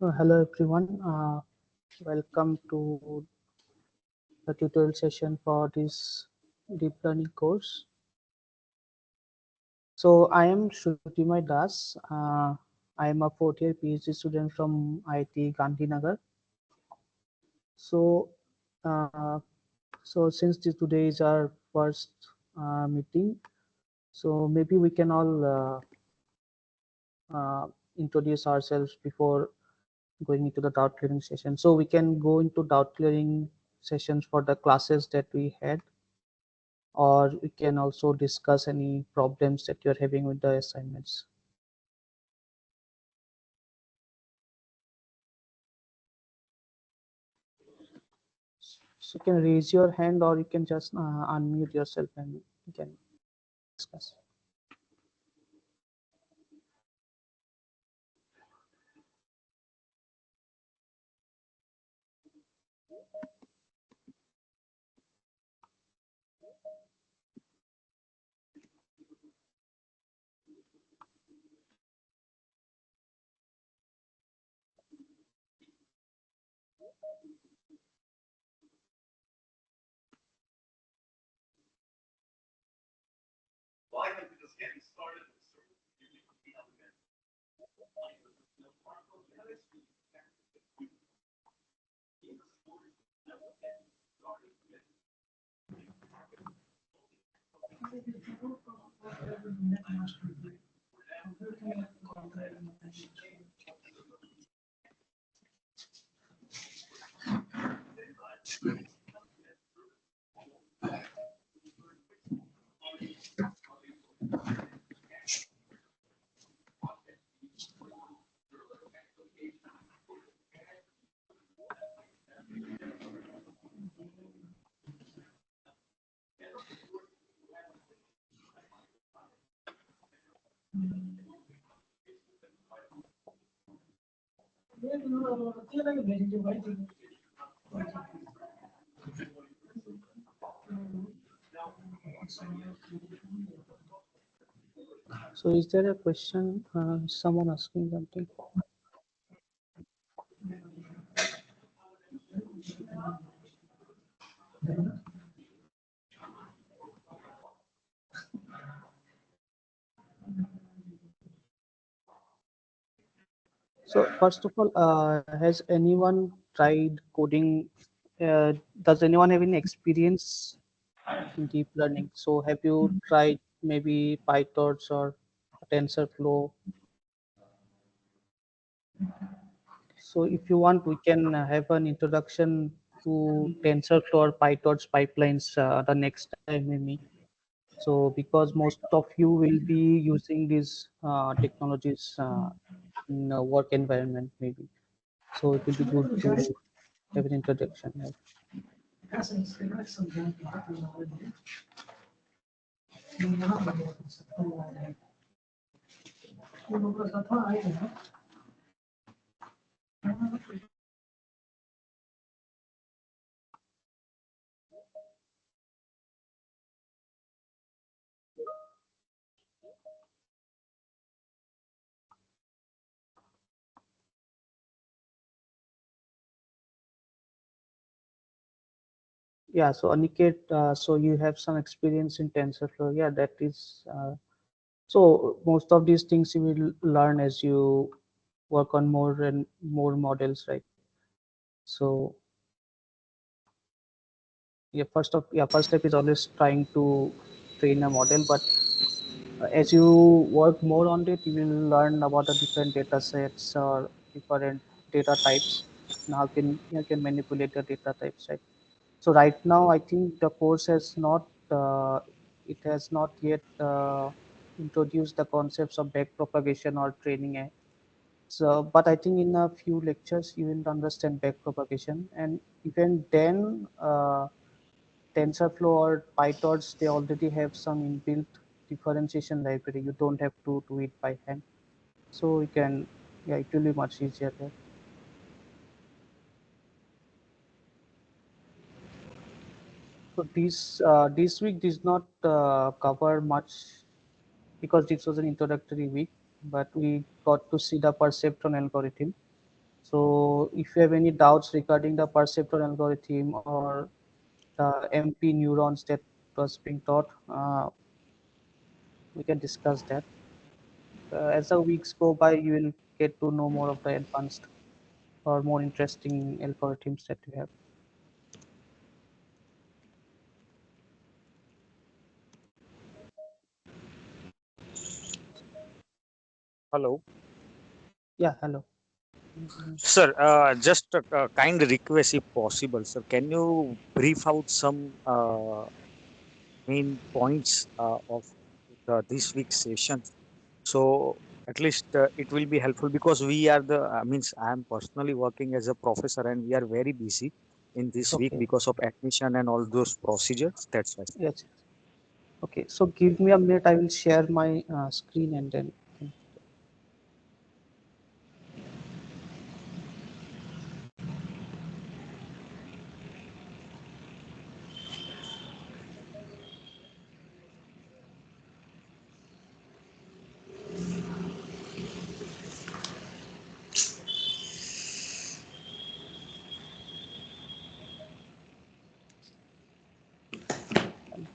So hello everyone, welcome to the tutorial session for this deep learning course. So I am Shrutimay Das. I am a fourth year PhD student from IIT Gandhinagar. So, uh, today is our first meeting, so maybe we can all introduce ourselves before going into the doubt clearing session. So we can go into doubt clearing sessions for the classes that we had, or we can also discuss any problems that you're having with the assignments. So you can raise your hand, or you can just unmute yourself and you can discuss. So is there a question? Someone asking something? So first of all, has anyone tried coding? Does anyone have any experience in deep learning? So have you tried maybe PyTorch or TensorFlow? So if you want, we can have an introduction to TensorFlow or PyTorch pipelines the next time we meet. So because most of you will be using these technologies in a work environment maybe. So it will be good to have an introduction. Right? Yeah, so Aniket, so you have some experience in TensorFlow. Yeah, that is. So most of these things you will learn as you work on more and more models, right? So first step is always trying to train a model, but as you work more on it, you will learn about the different data sets or different data types. Now you can manipulate the data types, right? So right now, I think the course has not it has not yet introduced the concepts of backpropagation or training. So, but I think in a few lectures you will understand backpropagation, and even then, TensorFlow or PyTorch they already have some inbuilt differentiation library. You don't have to do it by hand, so you can, yeah, it will be much easier there. So this week does not cover much because this was an introductory week, but we got to see the perceptron algorithm. So if you have any doubts regarding the perceptron algorithm or the MP neurons that was being taught, we can discuss that. As the weeks go by, you will get to know more of the advanced or more interesting algorithms that we have. Hello. Yeah, hello. Mhm. Sir, just a kind request if possible, sir. Can you brief out some main points of this week's session? So at least it will be helpful because we are means I am personally working as a professor and we are very busy in this week Okay. because of admission and all those procedures. That's why. Yes. Okay. So give me a minute. I will share my screen and then.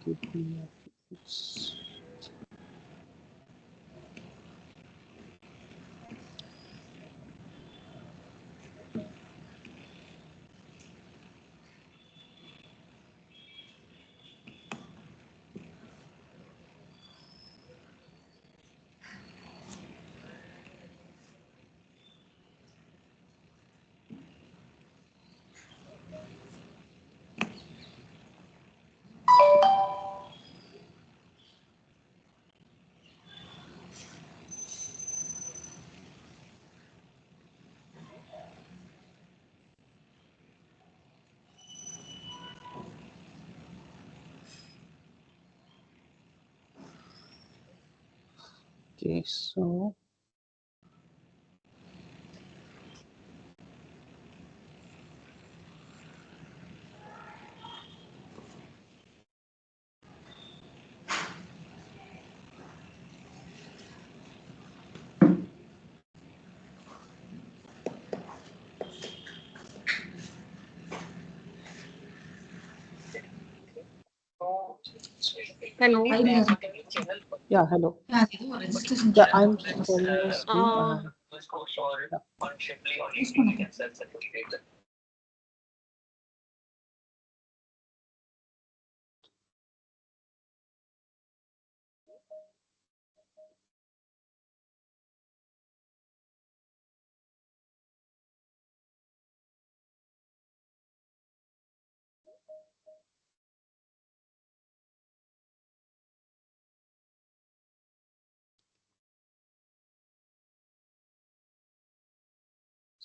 Give me a few. Okay. So Hello. yeah, hello. Yeah, ఇది ఓ registration Yeah, చేయాలి. I'm sharing my screen. Uh, Yeah. చూసుకోండి.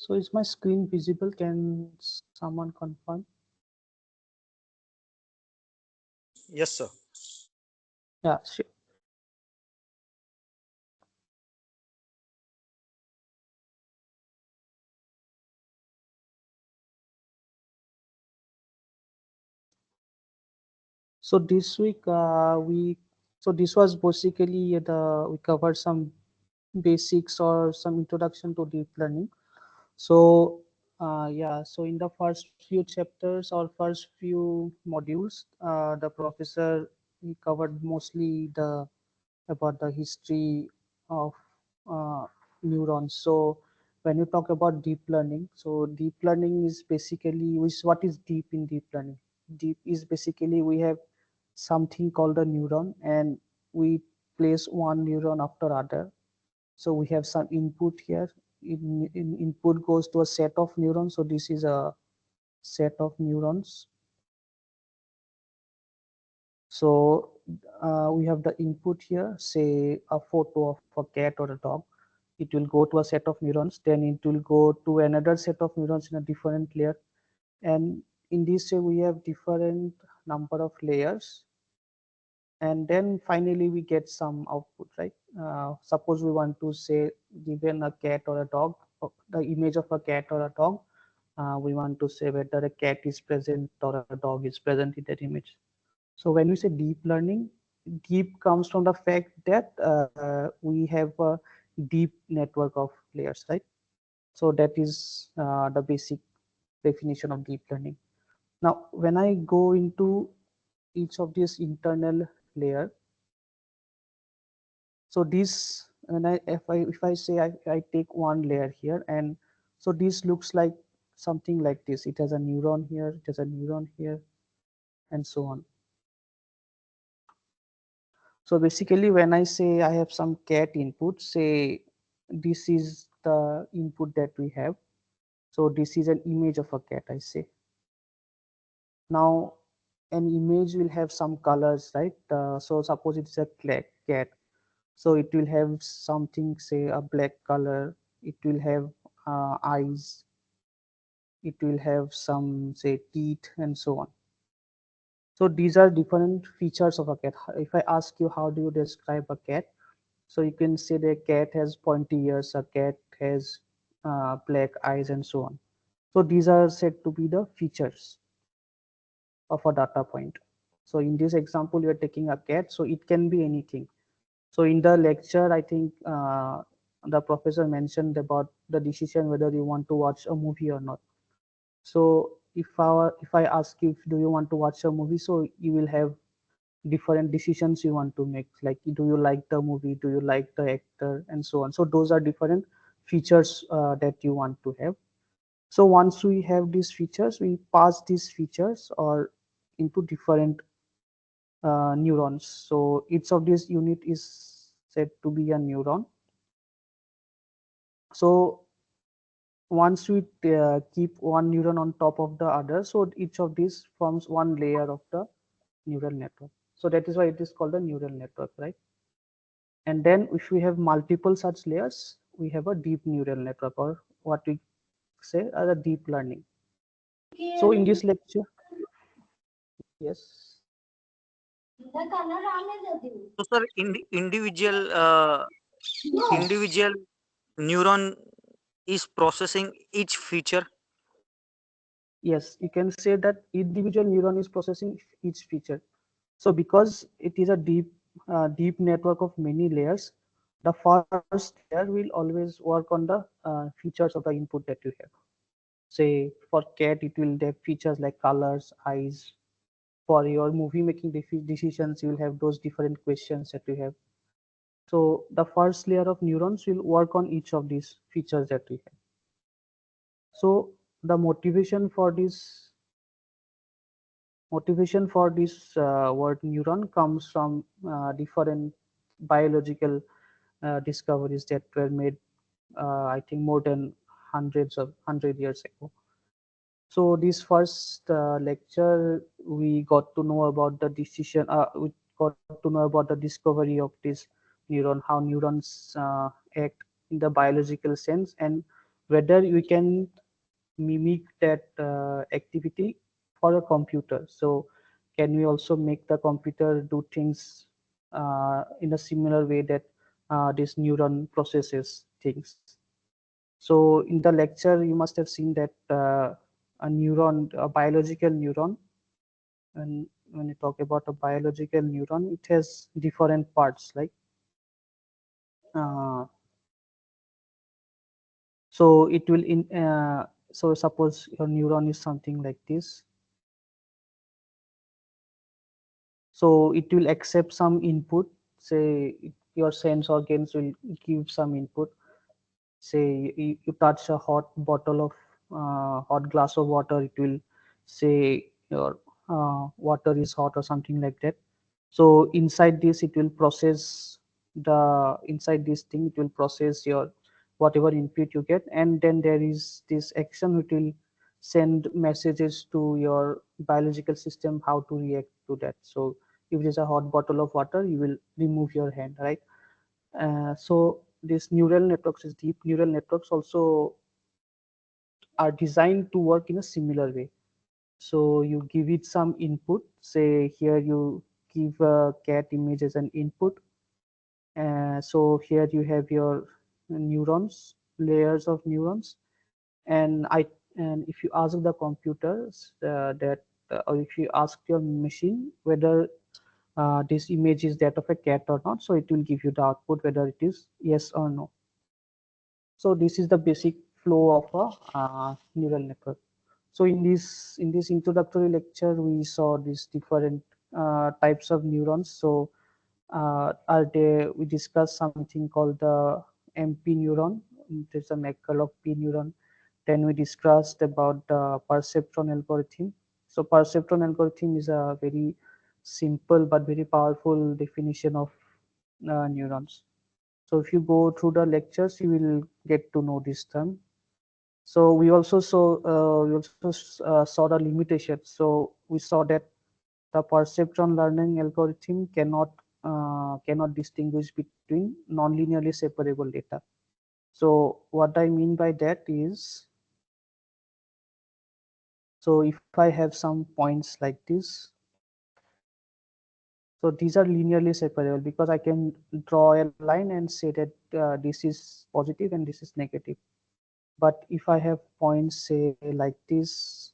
So is my screen visible? Can someone confirm? Yes, sir. Yeah, sure. So this week so this was basically we covered some basics or some introduction to deep learning. So yeah, so in the first few chapters or first few modules, the professor he covered mostly the about the history of uh, neurons. So when you talk about deep learning, so deep learning is basically what is deep in deep learning? Deep is basically we have something called a neuron and we place one neuron after other. So we have some input here. Input goes to a set of neurons. So this is a set of neurons. So we have the input here, say a photo of a cat or a dog. It will go to a set of neurons, then it will go to another set of neurons in a different layer. And in this way, we have different number of layers. And then finally, we get some output, right? Suppose we want to say, given a cat or a dog, the image of a cat or a dog, we want to say whether a cat is present or a dog is present in that image. So when we say deep learning, deep comes from the fact that we have a deep network of layers, right? So that is the basic definition of deep learning. Now, when I go into each of these internal layer, so this, when if I say I take one layer here, and so this looks like something like this. It has a neuron here, it has a neuron here, and so on. So basically, when I say I have some cat input, say this is the input that we have. So this is an image of a cat, I say. Now, an image will have some colors, right? So suppose it's a cat. So it will have something, say a black color. It will have eyes. It will have some, say, teeth, and so on. So these are different features of a cat. If I ask you how do you describe a cat, so you can say the cat has pointy ears, a cat has black eyes, and so on. So these are said to be the features of a data point. So in this example, you are taking a cat, so it can be anything. So in the lecture, I think the professor mentioned about the decision whether you want to watch a movie or not. So if I ask you, do you want to watch a movie, so you will have different decisions you want to make, like do you like the movie, do you like the actor, and so on. So those are different features that you want to have. So once we have these features, we pass these features or into different neurons. So each of these unit is said to be a neuron. So once we keep one neuron on top of the other, so each of these forms one layer of the neural network. So that is why it is called a neural network, right? And then if we have multiple such layers, we have a deep neural network, or what we say as a deep learning. So in this lecture, yes, So, sir, individual neuron is processing each feature. yes, you can say that individual neuron is processing each feature. So because it is a deep network of many layers, the first layer will always work on the features of the input that you have. Say for cat, it will have features like colors, eyes. For your movie making decisions, you will have those different questions that you have. So the first layer of neurons will work on each of these features that we have. So the motivation for this word neuron comes from different biological discoveries that were made, I think, more than hundred years ago. So this first lecture, we got to know about the decision. We got to know about the discovery of this neuron, how neurons act in the biological sense, and whether we can mimic that activity for a computer. So can we also make the computer do things in a similar way that this neuron processes things? So in the lecture, you must have seen that a biological neuron, and when you talk about a biological neuron, it has different parts, like uh, so it will so suppose your neuron is something like this. So it will accept some input, say your sense organs will give some input. Say you touch a hot bottle of hot glass of water, it will say your water is hot or something like that. So inside this, it will process the inside this thing, it will process your whatever input you get, and then there is this action which will send messages to your biological system how to react to that. So if it is a hot bottle of water, you will remove your hand, right? So these neural networks, these deep neural networks, also are designed to work in a similar way. So you give it some input. Say here you give a cat image as an input. So here you have your neurons, layers of neurons, and if you ask the computers or if you ask your machine whether this image is that of a cat or not, so it will give you the output whether it is yes or no. So this is the basic flow of a neural network. So in this introductory lecture, we saw these different types of neurons. So are there we discussed something called the MP neuron. There's a maker of P neuron. Then we discussed about the perceptron algorithm. So perceptron algorithm is a very simple but very powerful definition of neurons. So if you go through the lectures, you will get to know this term. So we also saw the limitations. So we saw that the perceptron learning algorithm cannot distinguish between non-linearly separable data. So what I mean by that is, so if I have some points like this, so these are linearly separable because I can draw a line and say that this is positive and this is negative. But if I have points say like this,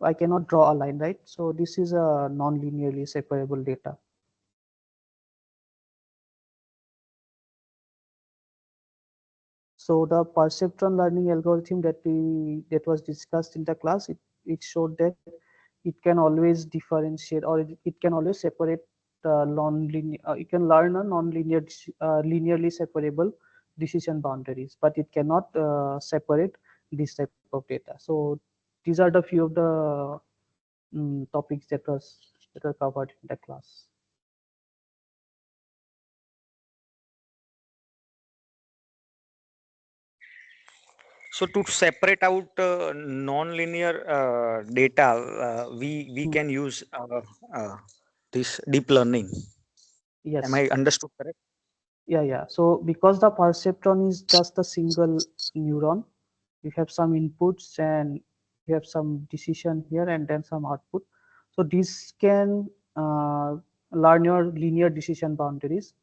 I cannot draw a line, right? So this is a non-linearly separable data. So the perceptron learning algorithm that was discussed in the class, it showed that it can always differentiate, or it can always separate non-linear. It can learn a non-linear, linearly separable decision boundaries, but it cannot separate this type of data. So these are the few of the topics that were covered in the class. So to separate out non-linear data, we Hmm. can use this deep learning. Am Yes. I understood correct? Yeah. So because the perceptron is just a single neuron, you have some inputs and you have some decision here and then some output. So this can learn your linear decision boundaries.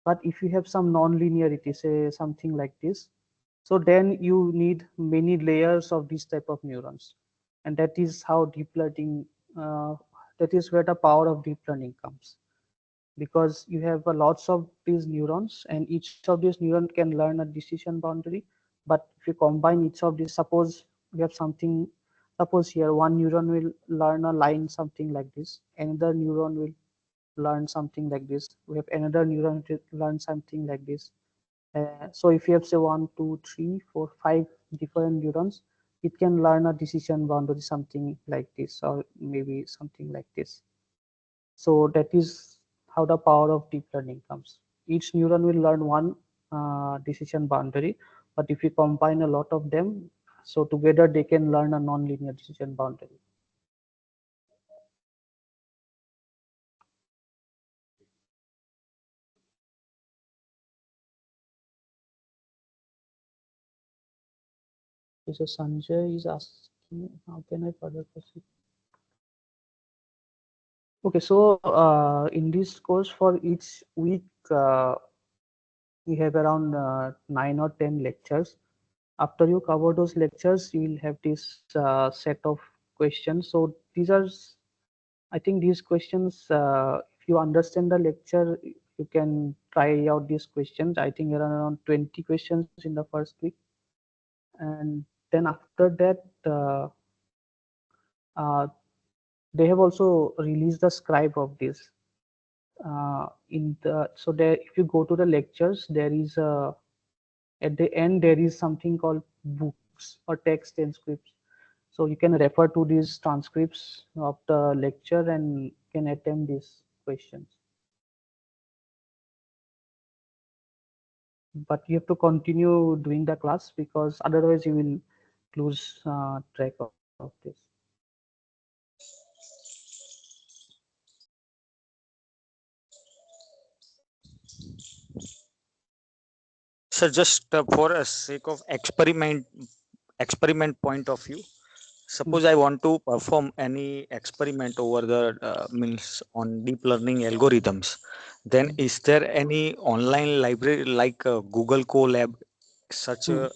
But if you have some non-linearity, say something like this, so then you need many layers of this type of neurons, and that is how deep learning. That is where the power of deep learning comes, because you have lots of these neurons and each of these neurons can learn a decision boundary. But if you combine each of these, suppose we have something, suppose here one neuron will learn a line something like this, another neuron will learn something like this, we have another neuron to learn something like this. So if you have say one, two, three, four, five different neurons, it can learn a decision boundary something like this or maybe something like this. So that is how the power of deep learning comes. Each neuron will learn one decision boundary, but if you combine a lot of them, so together they can learn a non-linear decision boundary. So Sanjay is asking, how can I further proceed? Okay, so in this course for each week, we have around 9 or 10 lectures. After you cover those lectures, you will have this set of questions. So these are, I think these questions, if you understand the lecture, you can try out these questions. I think there are around 20 questions in the first week. And then after that, uh, they have also released the scribe of this. So there, if you go to the lectures, there is a, at the end, there is something called books or text transcripts. So you can refer to these transcripts of the lecture and can attempt these questions. But you have to continue doing the class because otherwise you will lose track of this. So just for a sake of experiment point of view, Hmm. suppose I want to perform any experiment over the means on deep learning algorithms, then Hmm. is there any online library like Google Colab, such Hmm.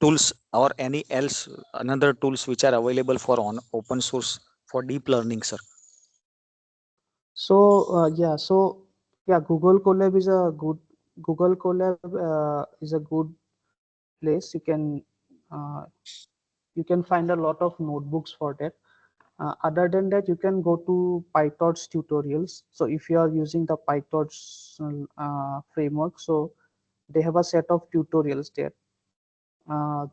tools or any else another tools which are available for on open source for deep learning, sir? So yeah, Google Colab is a good Google Colab is a good place. Uh, you can find a lot of notebooks for that. Other than that, you can go to PyTorch tutorials. So if you are using the PyTorch framework, so they have a set of tutorials there, uh,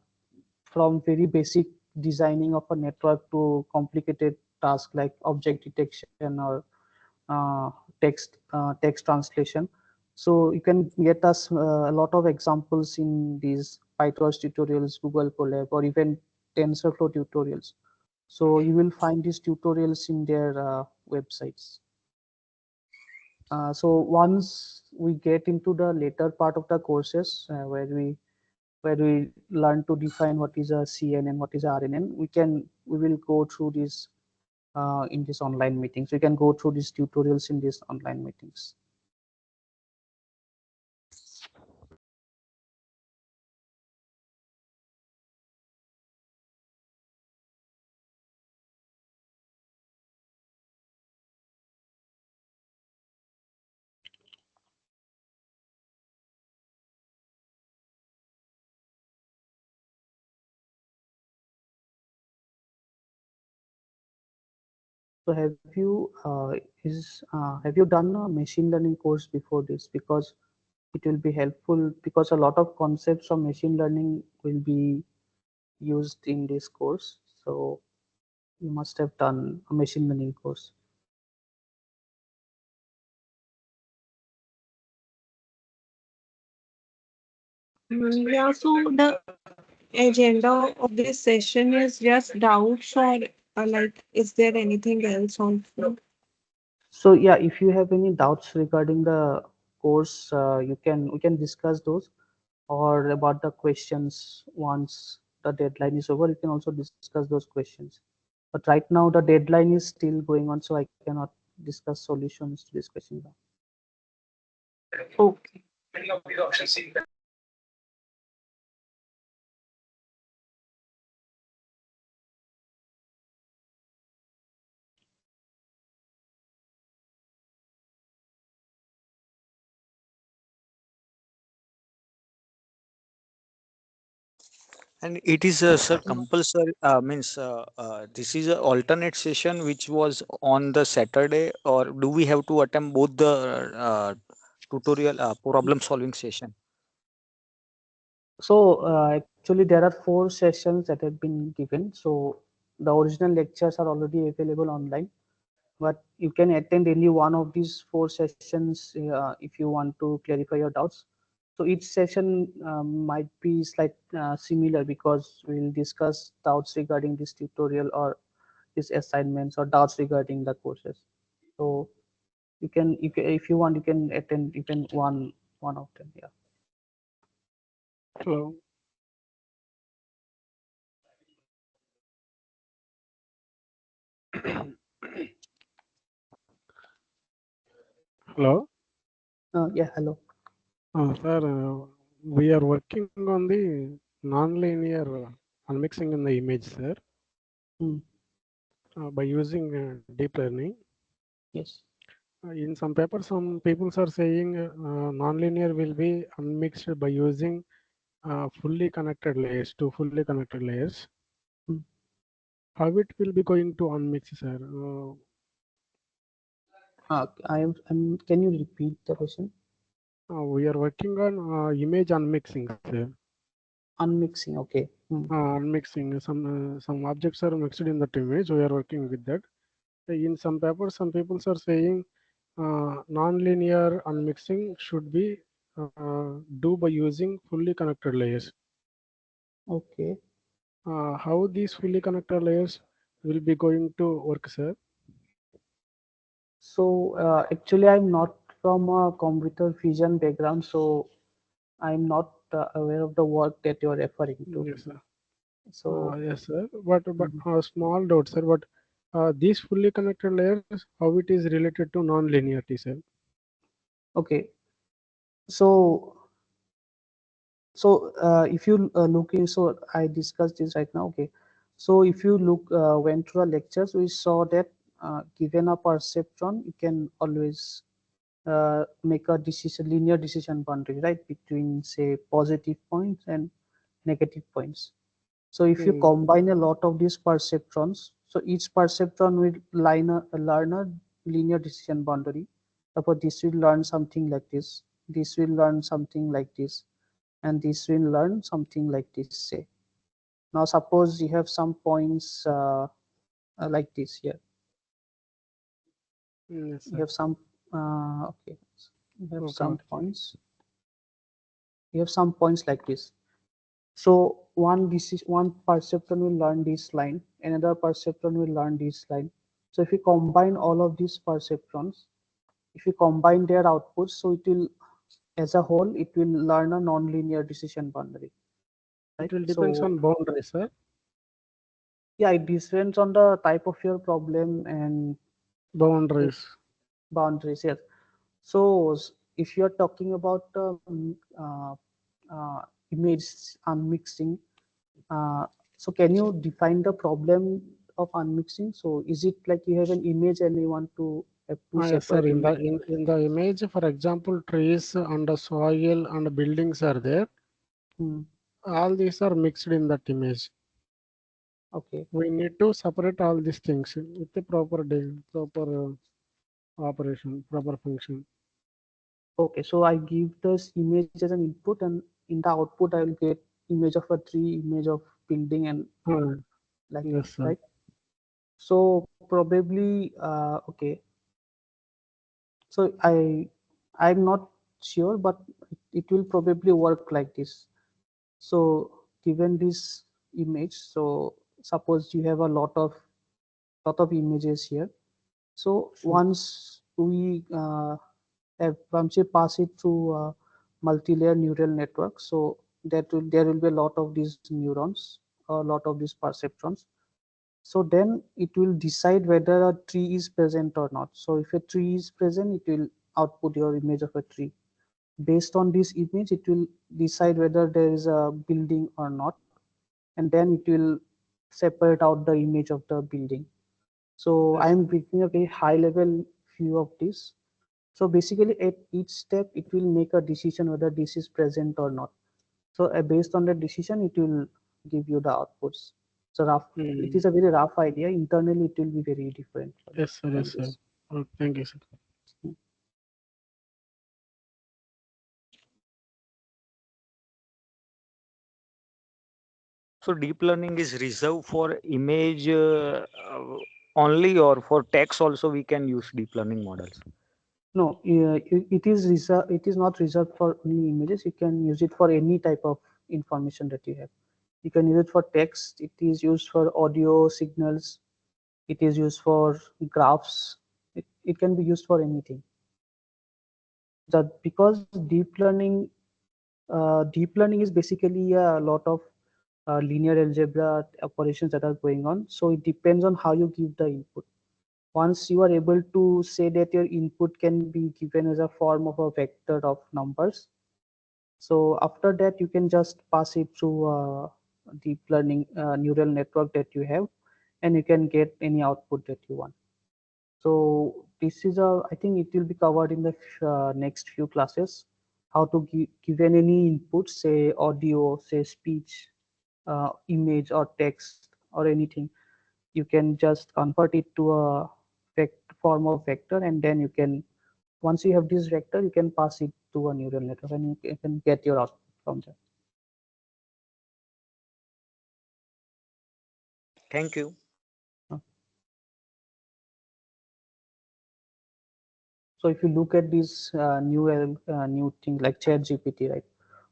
from very basic designing of a network to complicated tasks like object detection or text translation. So you can get us a lot of examples in these PyTorch tutorials, Google Colab, or even TensorFlow tutorials. So you will find these tutorials in their websites. So once we get into the later part of the courses, where we learn to define what is a CNN, what is a RNN, we will go through this in this online meetings. We can go through these tutorials in these online meetings. So have you done a machine learning course before this? Because it will be helpful, because a lot of concepts of machine learning will be used in this course. So you must have done a machine learning course. Yeah, so the agenda of this session is just doubts or like, is there anything else on? So yeah, if you have any doubts regarding the course, we can discuss those, or about the questions once the deadline is over. You can also discuss those questions. But right now the deadline is still going on, so I cannot discuss solutions to this question now. Okay. And it is, sir, compulsory. Means this is a alternate session which was on the Saturday, or do we have to attend both the tutorial problem solving session? So actually there are 4 sessions that have been given. So the original lectures are already available online, but you can attend any one of these 4 sessions if you want to clarify your doubts. So each session might be similar, because we'll discuss doubts regarding this tutorial or these assignments, or doubts regarding the courses. So if you want, you can attend even one of them. Yeah. Hello. Hello. Yeah. Hello. Sir, we are working on the non-linear unmixing in the image, sir, Hmm. by using deep learning. Yes. In some papers, some people are saying non-linear will be unmixed by using fully connected layers, two fully connected layers. Hmm. How it will be going to unmix, sir? Can you repeat the question? We are working on image unmixing, sir. Unmixing. Okay. Hmm. Unmixing some objects are mixed in that image. We are working with that. In some papers, some people are saying non-linear unmixing should be do by using fully connected layers. Okay. How these fully connected layers will be going to work, sir? So actually, I'm not from a computer vision background, so I'm not aware of the work that you're referring to. Yes, sir. So Yes, sir. But mhm. small doubt, sir. But these fully connected layers, how it is related to non-linearity, sir? Okay. So if you so I discussed this right now. Okay. So if you went through our lectures, we saw that given a perceptron, you can always make a decision, linear decision boundary, right, between say positive points and negative points. So if you Mm. combine a lot of these perceptrons, so each perceptron will learn a linear decision boundary. Suppose this will learn something like this will learn something like this, and this will learn something like this, say. Now suppose you have some points like this here. Yes, You sir. have some, okay, you have Okay, some okay. points. You have some points like this. So one perceptron will learn this line, another perceptron will learn this line. So if you combine all of these perceptrons, if you combine their outputs, so it will, as a whole, it will learn a non-linear decision boundary, It right? will depends So on boundaries, sir. yeah, it depends on the type of your problem and it, Boundaries. boundaries. Yes. So if you are talking about image unmixing, uh, so can you define the problem of unmixing? So is it like you have an image and you want to have two Yes, sir. separate In the image? in the image, for example, trees and the soil and buildings are there. Hmm. All these are mixed in that image. Okay. We need to separate all these things with the proper operation, proper function. Okay. So I give this image as an input, and in the output I will get image of a tree, image of building, and Uh, like that, yes, sir. right? So probably okay. So I'm not sure, but it will probably work like this. So given this image, so suppose you have a lot of images here. So Sure. once we pass it through a multi-layer neural network, so there will be a lot of these neurons, a lot of these perceptrons. So then it will decide whether a tree is present or not. So if a tree is present, it will output your image of a tree. Based on this image, it will decide whether there is a building or not, and then it will separate out the image of the building. So Yes. I'm giving a very high level view of this. So basically, at each step, it will make a decision whether this is present or not. So based on the decision, it will give you the outputs. So rough, it Mm. is a very rough idea. Internally, it will be very different Yes, sir. from Yes, sir. this. Oh, thank you, sir. So deep learning is reserved for image only, or for text also we can use deep learning models. No, it is not reserved for only images. You can use it for any type of information that you have. You can use it for text. It is used for audio signals. It is used for graphs. It can be used for anything. That because deep learning is basically a lot of linear algebra operations that are going on. So it depends on how you give the input. Once you are able to say that your input can be given as a form of a vector of numbers, so after that you can just pass it through a deep learning neural network that you have, and you can get any output that you want. So this is I think it will be covered in the next few classes, how to given any input, say audio, say speech, image or text or anything, you can just convert it to a form of vector, and then you can, once you have this vector, you can pass it to a neural network, and you can get your output from there. Thank you. So if you look at this new thing like Chat GPT, right?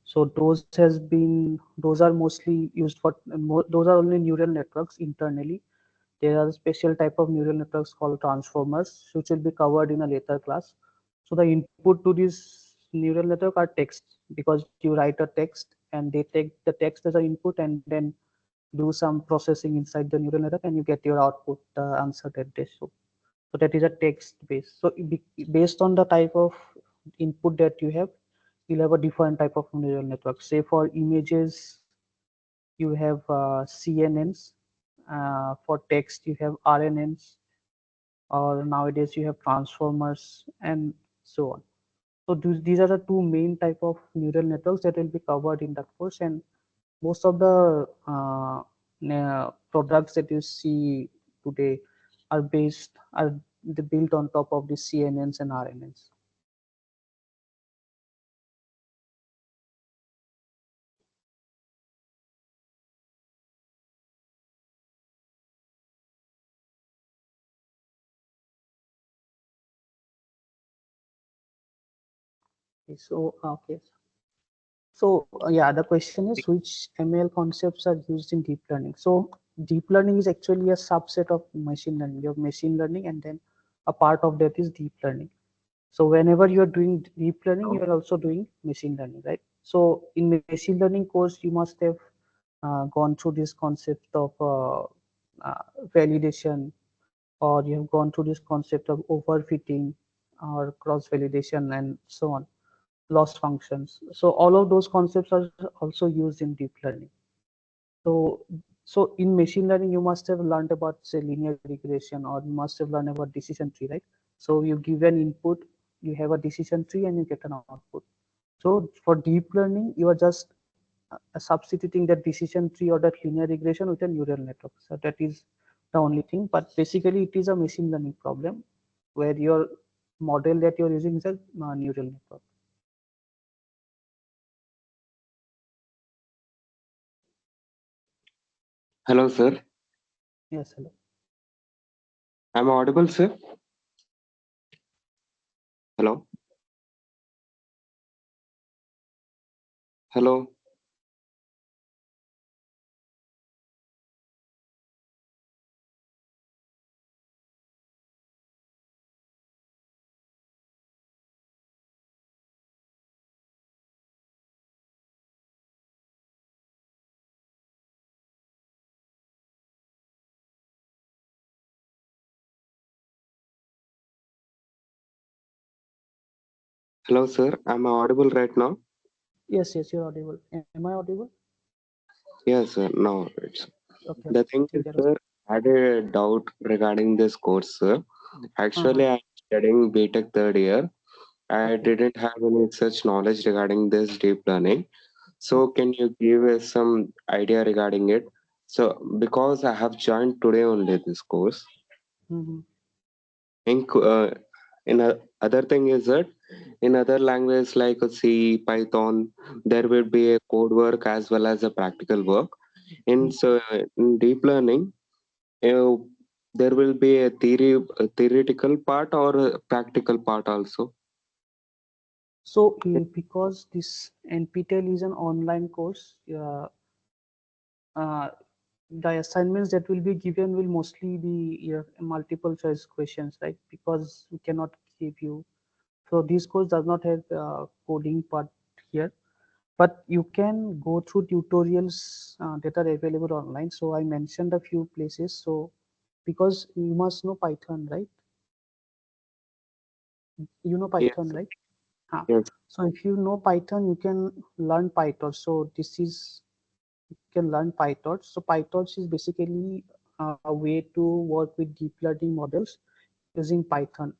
So those are mostly used for those are only neural networks internally. There are special type of neural networks called transformers, which will be covered in a later class. So the input to this neural network are text, because you write a text and they take the text as an input and then do some processing inside the neural network, and you get your output answer that they show. So that is a text base. So based on the type of input that you have, you'll have a different type of neural network. Say for images, you have CNNs. For text, you have RNNs, or nowadays you have transformers, and so on. So these are the two main type of neural networks that will be covered in that course, and most of the products that you see today are built on top of the CNNs and RNNs. Okay. So yeah, the question is which ML concepts are used in deep learning. So deep learning is actually a subset of machine learning. You have machine learning, and then a part of that is deep learning. So whenever you are doing deep learning, you are also doing machine learning, right? So in machine learning course, you must have gone through this concept of validation, or you have gone through this concept of overfitting or cross validation and so on, loss functions. So all of those concepts are also used in deep learning. So so in machine learning, you must have learned about, say, linear regression, or you must have learned about decision tree, right? So you give an input, you have a decision tree, and you get an output. So for deep learning, you are just substituting that decision tree or that linear regression with a neural network. So that is the only thing. But basically, it is a machine learning problem where your model that you're using is a neural network. Hello, sir. Yes, hello. I'm audible, sir. Hello. Hello. Hello, sir. I'm audible right now. Yes, you're audible. Am I audible? Yes, sir. No, it's Okay, the okay. thing is, ठीक है sir. I had a doubt regarding this course, sir. हाँ Actually, I'm studying BTech third year. I okay didn't have any such knowledge regarding this deep learning. So, okay can you give us some idea regarding it? So, because I have joined today only this course, mm-hmm. in other thing is that in other languages like C, Python, there will be a code work as well as a practical work. In deep learning, uh, there will be a theoretical part or a practical part also. So because this NPTEL is an online course, uh, the assignments that will be given will mostly be multiple choice questions, right? Because we cannot give you. So this course does not have coding part here, but you can go through tutorials that are available online. So I mentioned a few places. So because you must know Python, right? You know Python, Yes, right? Huh. yes, So if you know Python, you can learn PyTorch. So this is you can learn PyTorch. So PyTorch is basically a way to work with deep learning models using Python.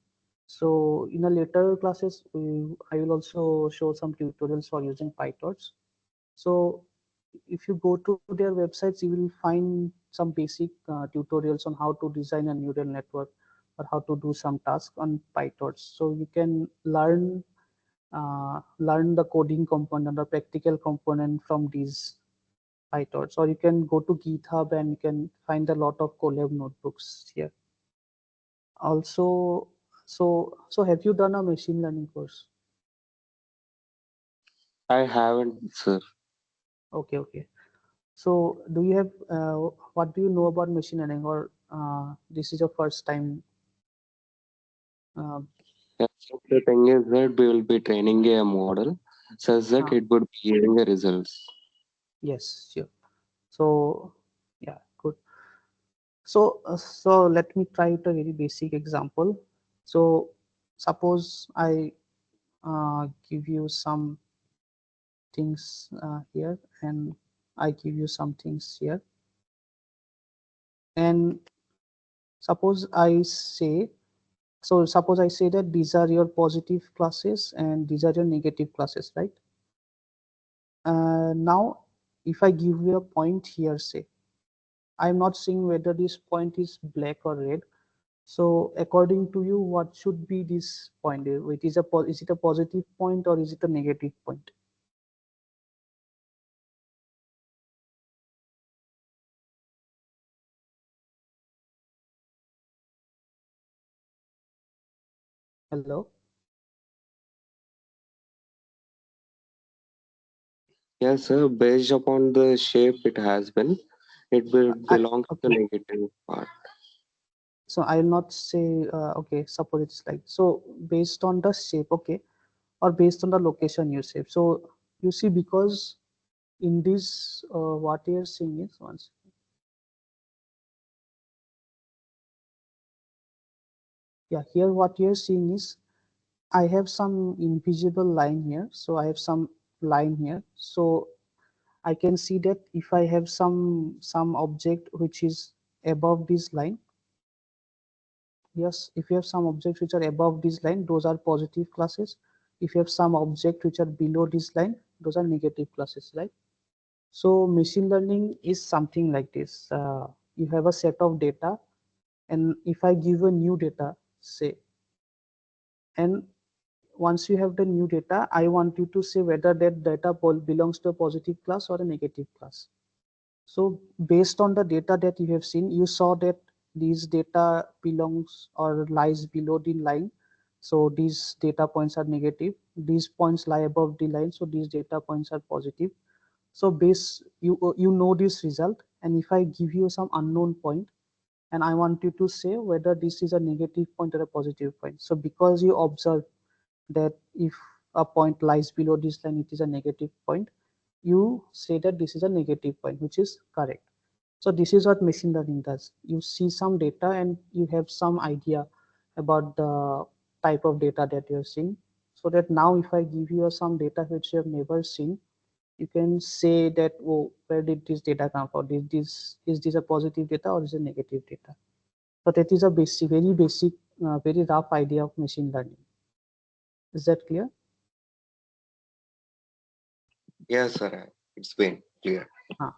So in the later classes, I will also show some tutorials for using PyTorch. So if you go to their websites, you will find some basic tutorials on how to design a neural network or how to do some task on PyTorch. So you can learn the coding component or practical component from these PyTorch, or you can go to GitHub and you can find a lot of Colab notebooks here. Also, so have you done a machine learning course? I haven't, sir. Okay, okay. So do you have what do you know about machine learning, or this is your first time? Uh, Yes, so the thing is that we will be training a model such that uh, it would be giving the results. yes, sure. So yeah, good. So let me try with a very basic example. So suppose I give you some things here, and I give you some things here, and suppose I say So suppose I say that these are your positive classes and these are your negative classes, right? Now, if I give you a point here, say, I'm not saying whether this point is black or red. So according to you, what should be this point? Is it a positive point or is it a negative point? Hello? Yes, sir. Based upon the shape it has been, it will belong to the Okay. negative part. So I'll not say, okay, suppose it's like, so based on the shape, okay, or based on the location you save. So you see, because in this, what you're seeing is once, yeah, here what you're seeing is I have some invisible line here. So I have some line here. So I can see that if I have some object which is above this line, yes, if you have some objects which are above this line, those are positive classes. If you have some object which are below this line, those are negative classes, right? So machine learning is something like this. You have a set of data, and if I give a new data, say, and once you have the new data, I want you to say whether that data belongs to a positive class or a negative class. So based on the data that you have seen, you saw that these data belongs or lies below the line. So these data points are negative. These points lie above the line. So these data points are positive. So you know this result. And if I give you some unknown point, and I want you to say whether this is a negative point or a positive point. So because you observe that if a point lies below this line, it is a negative point, you say that this is a negative point, which is correct. So this is what machine learning does. You see some data and you have some idea about the type of data that you're seeing. So that now if I give you some data which you have never seen, you can say that, oh, where did this data come from? Is this a positive data or is it negative data? So that is a very basic, very rough idea of machine learning. Is that clear? Yes, sir. It's been clear. Ah.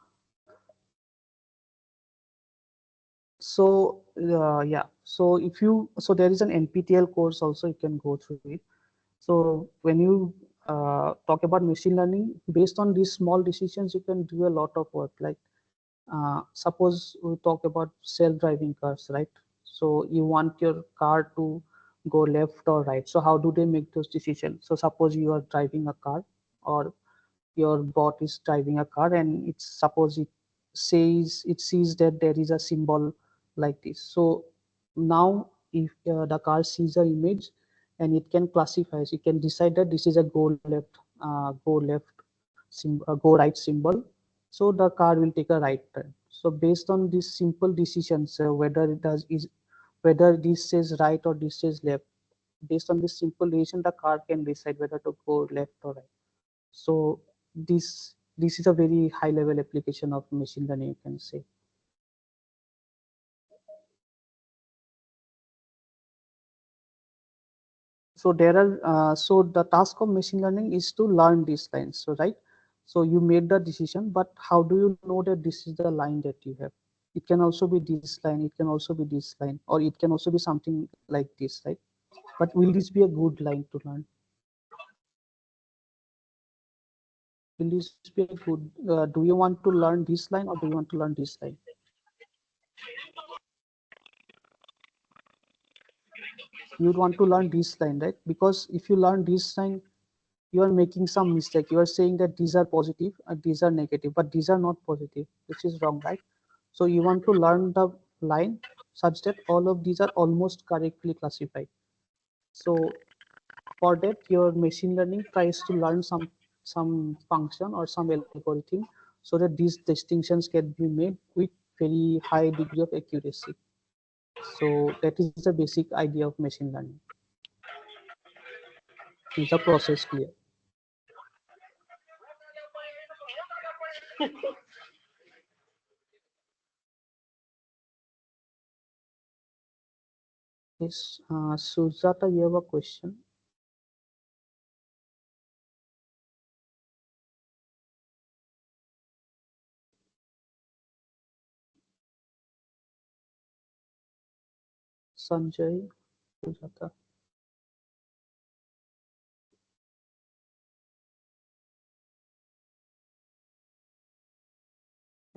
So yeah, so if you, so there is an NPTEL course also, you can go through it. So when you talk about machine learning, based on these small decisions, you can do a lot of work. Like suppose we talk about self-driving cars, right? So you want your car to go left or right. So how do they make those decisions? So suppose you are driving a car, or your bot is driving a car, and it's suppose it sees that there is a symbol like this. So now if the car sees an image, and it can classify, it can decide that this is a go right symbol, so the car will take a right turn. So based on these simple decisions, whether this says right or this says left, based on this simple decision, the car can decide whether to go left or right. So this is a very high level application of machine learning, you can say. So there are so the task of machine learning is to learn these lines. So right, so you made the decision, but how do you know that this is the line that you have? It can also be this line, it can also be this line, or it can also be something like this, right? But will this be a good line to learn? Will this be a good, do you want to learn this line or do you want to learn this line? You would want to learn this line, right? Because if you learn this line, you are making some mistake. You are saying that these are positive and these are negative, but these are not positive, which is wrong, right? So you want to learn the line such that all of these are almost correctly classified. So for that, your machine learning tries to learn some function or some algorithm, so that these distinctions can be made with very high degree of accuracy. So that is the basic idea of machine learning. Is the process clear? Yes, Sujata, you have a question? Sanjay, Sujata.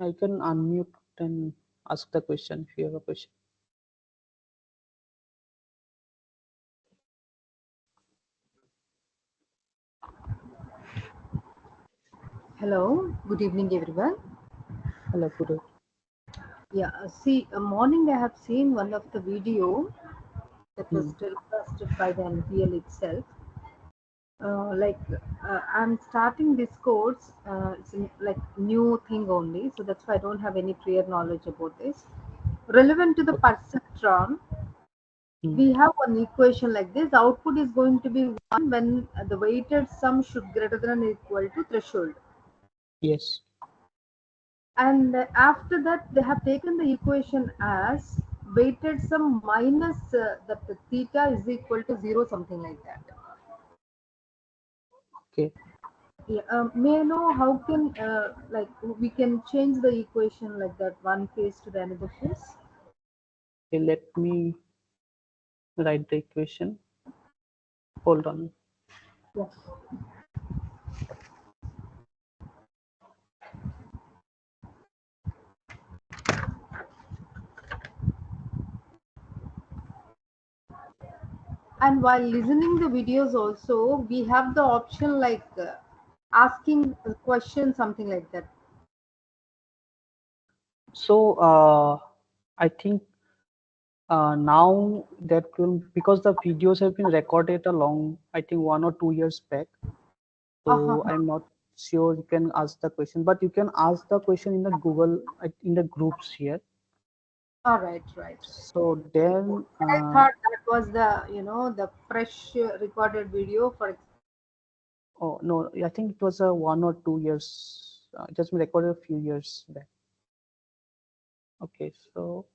I can unmute and ask the question if you have a question. Hello, good evening, everyone. Hello, good. Yeah, see, morning I have seen one of the video that was Hmm. telecasted by the NPL itself. Like, I'm starting this course. It's like new thing only, so that's why I don't have any prior knowledge about this. Relevant to the Okay. perceptron, Hmm. we have one equation like this. Output is going to be one when the weighted sum should greater than or equal to threshold. Yes. And after that they have taken the equation as weighted sum minus that the theta is equal to 0, something like that. Okay. Yeah, may I know how can like we can change the equation like that, one case to the another case? Okay, let me write the equation. Hold on. Yeah. And while listening the videos also, we have the option like asking a question, something like that. So I think now that will, because the videos have been recorded a long, I think 1 or 2 years back. Uh-huh. So I'm not sure you can ask the question, but you can ask the question in the Google, in the groups here. All right, right. So then, I thought that was the, the fresh recorded video for. oh no, I think it was a 1 or 2 years. It has been recorded a few years back. Okay, so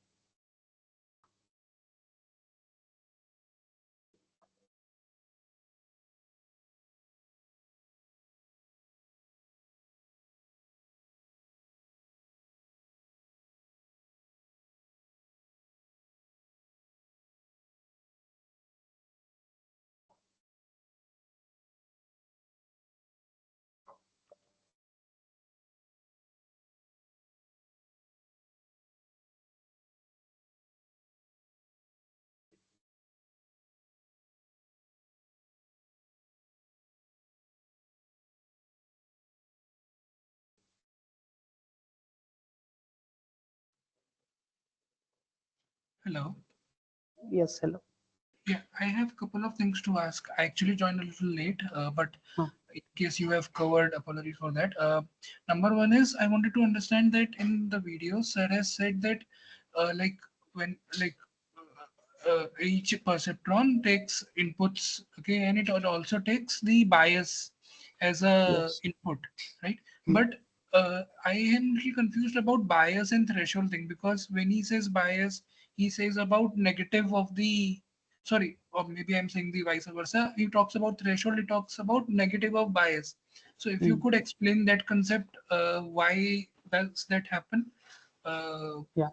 Hello. yes, hello. Yeah, I have a couple of things to ask. I actually joined a little late, but Huh. in case you have covered, apologies for that. Number one is I wanted to understand that in the videos, Sir has said that like when each perceptron takes inputs, okay, and it also takes the bias as a Yes. input, right? Hmm. But I am a little confused about bias and threshold thing, because when he says bias, he says about negative of the, sorry, or maybe I'm saying the vice versa. He talks about threshold, he talks about negative of bias. So if you Hmm. could explain that concept, why does that happen? Uh, Yeah.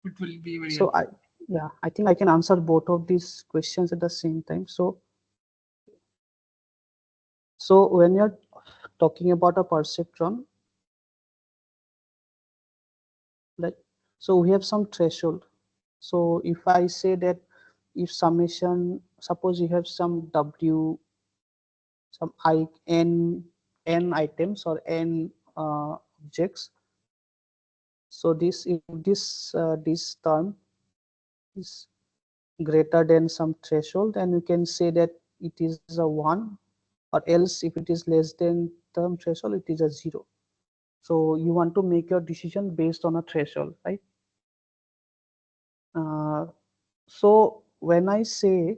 it will be very So helpful. yeah, I think I can answer both of these questions at the same time. So when you're talking about a perceptron, like, so we have some threshold. So if I say that if summation, suppose you have some W, some I n items or n objects. So this, if this term is greater than some threshold, then you can say that it is a 1, or else if it is less than term threshold, it is a 0. So you want to make your decision based on a threshold, right? uh, so when I say,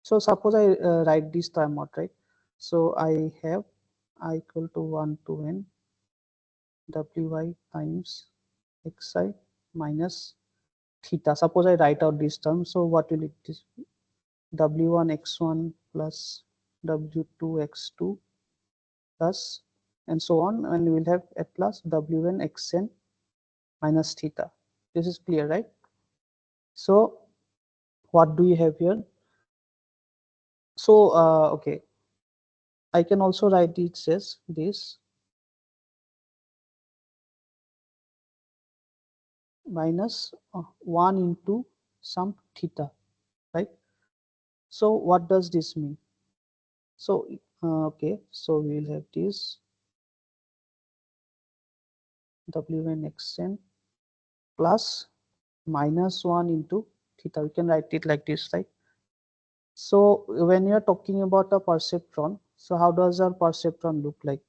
so suppose I write this term out, right? So I have I equal to 1 to n wi times xi minus theta. Suppose I write out this term. So what will it is? W1 x1 plus W2 x2 plus and so on, and we will have a plus W1 xn minus theta. This is clear, right? So what do you have here? So okay, I can also write it says this minus 1 into some theta, right? So what does this mean? So okay, so we will have this W1 xn plus minus 1 into theta. We can write it like this, right? So when you are talking about a perceptron, so how does our perceptron look like?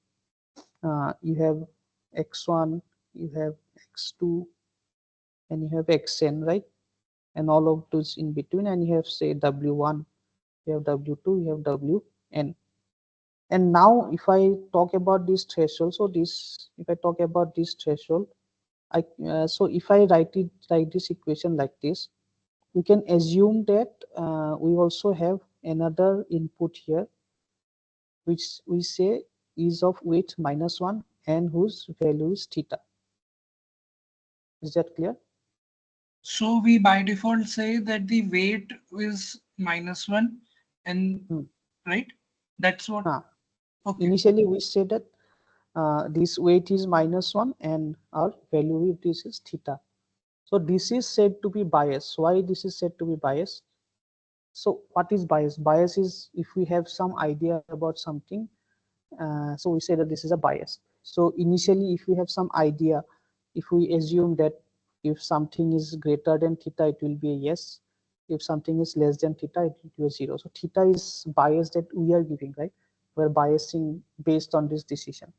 You have x1, you have x2, and you have xn, right? And all of those in between, and you have say w1, you have w2, you have wn. And now if I talk about this threshold, so this, if I talk about this threshold, so if I write this equation like this, we can assume that we also have another input here, which we say is of weight minus 1 and whose value is theta. Is that clear? So we by default say that the weight is -1 and right? That's what. Okay. Initially we said that this weight is -1 and our value of this is theta. So this is said to be bias. Why this is said to be bias? So what is bias? Bias is if we have some idea about something, so we say that this is a bias. So initially if we have some idea, if we assume that if something is greater than theta, it will be a yes. If something is less than theta, it will be a 0. So theta is bias that we are giving, right? We're biasing based on this decision.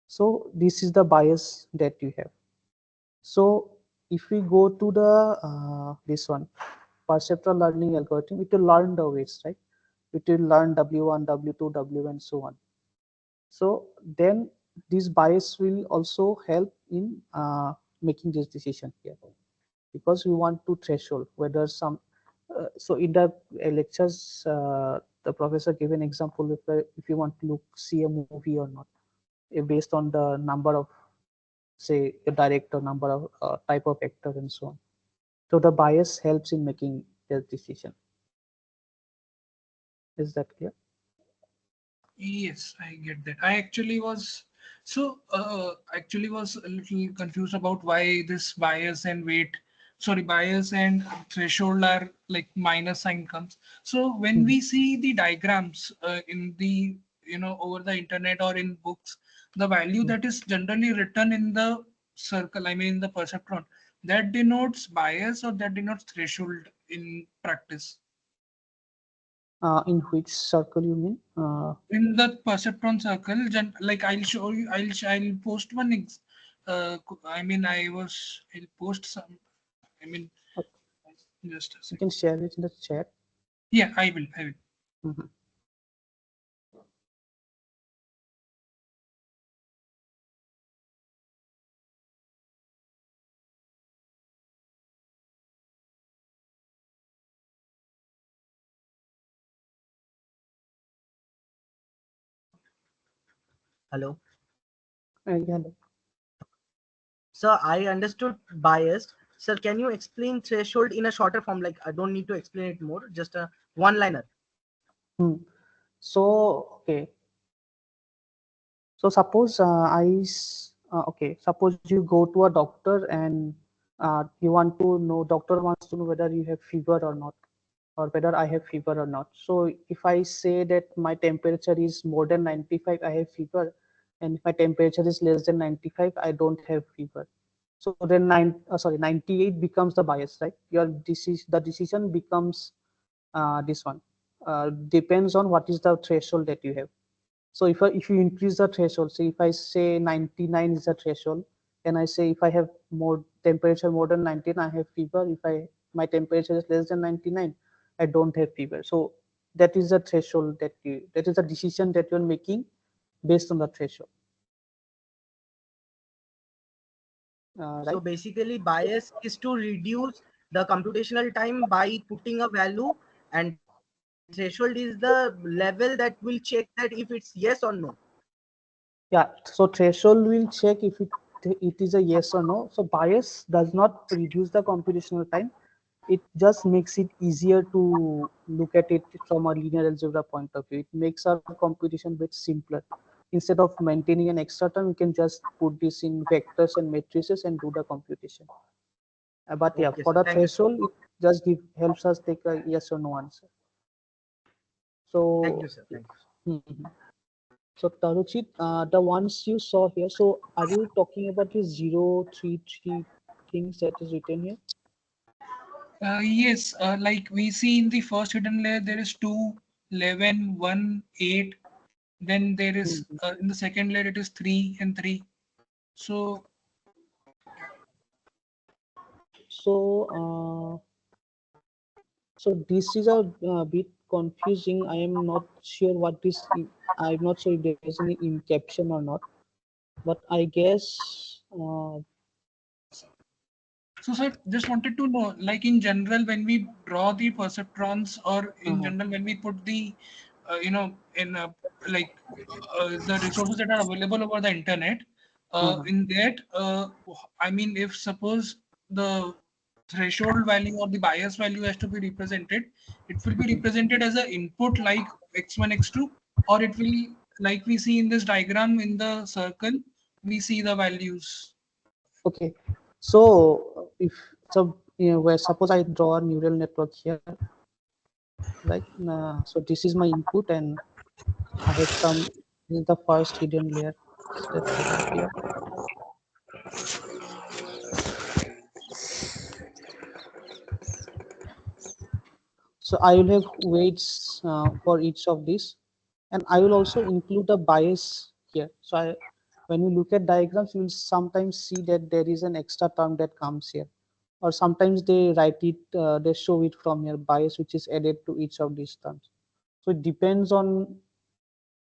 So this is the bias that you have. So if we go to the this one, perceptual learning algorithm, it will learn the weights, right? It will learn W1, W2, W and so on. So then this bias will also help in making this decision here, because we want to threshold whether some. So in the lectures, the professor gave an example if you want to see a movie or not, based on the number of, say, a director, number of type of actor and so on. So the bias helps in making the decision. Is that clear? Yes, I get that. I actually was actually was a little confused about why this bias and weight, sorry, bias and threshold are like minus sign comes. So when we see the diagrams in the, over the internet or in books, the value that is generally written in the circle, I mean the perceptron, that denotes bias or that denotes threshold in practice. In which circle you mean? In the perceptron circle, like I'll show you, I'll post one I mean I'll post some, I mean, just a You second. can share it in the chat. Yeah, I will. Mhm. Hello. Hello. So I understood bias. Sir, can you explain threshold in a shorter form? Like I don't need to explain it more, just a one-liner. So okay. So suppose okay. Suppose you go to a doctor and you want to know. Doctor wants to know whether you have fever or not, or whether I have fever or not. So if I say that my temperature is more than 95, I have fever, and if my temperature is less than 95, I don't have fever. So then 98 becomes the bias, right? The decision becomes this one. Depends on what is the threshold that you have. So if you increase the threshold, say if I say 99 is the threshold, then I say if I have more temperature more than 19, I have fever. If my temperature is less than 99, I don't have fever. So that is the threshold that is the decision that you're making based on the threshold. So Right? basically, bias is to reduce the computational time by putting a value, and threshold is the level that will check that if it's yes or no. Yeah, so threshold will check if it is a yes or no. So bias does not reduce the computational time. It just makes it easier to look at it from a linear algebra point of view. It makes our computation bit simpler. Instead of maintaining an extra term, we can just put this in vectors and matrices and do the computation. But yeah, Okay, for sir. the Thank you, sir. threshold, it just helps us take a yes or no answer. Thank you, So, sir. Thank you. mhm. So Taruchit, the ones you saw here, so are you talking about the 033 things that is written here? Yes, like we see in the first hidden layer, there is 2, 11, 1, 8. Then there is Mhm. in the second layer, it is 3 and 3. So, So, so this is a bit confusing. I am not sure what this. I'm not sure if there is any in caption or not. But I guess. so sir, just wanted to know, like in general, when we draw the perceptrons, or in Uh-huh, general, when we put the, in like the resources that are available over the internet, uh-huh, in that, I mean, if suppose the threshold value or the bias value has to be represented, it will be represented as an input like x1, x2, or it will, like we see in this diagram in the circle, we see the values. okay. So if so, where suppose I draw a neural network here, right? So this is my input, and I have some. This is the first hidden layer that I have here. So I will have weights for each of these, and I will also include a bias here. So when you look at diagrams, you will sometimes see that there is an extra term that comes here, or sometimes they write it, they show it from here, bias which is added to each of these terms. So it depends on.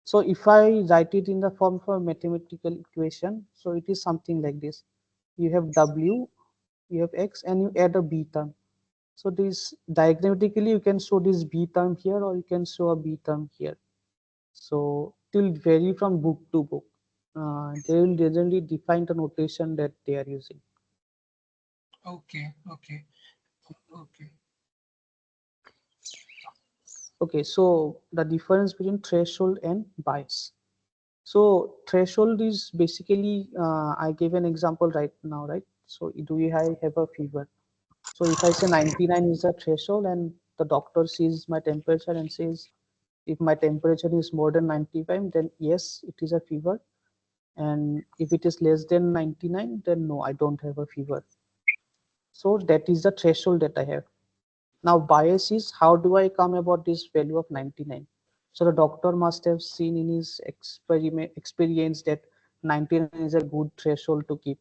So if I write it in the form of a mathematical equation, so it is something like this. You have W, you have X, and you add a B term. So this diagrammatically, you can show this B term here, or you can show a B term here. So it will vary from book to book. They will generally define the notation that they are using. Okay, okay, okay. Okay, so the difference between threshold and bias. So threshold is basically, I gave an example right now, right? So do you have a fever? So if I say 99 is the threshold and the doctor sees my temperature and says, if my temperature is more than 95, then yes, it is a fever. And if it is less than 99, then no, I don't have a fever. So that is the threshold that I have. Now bias is how do I come about this value of 99? So the doctor must have seen in his experience that 99 is a good threshold to keep.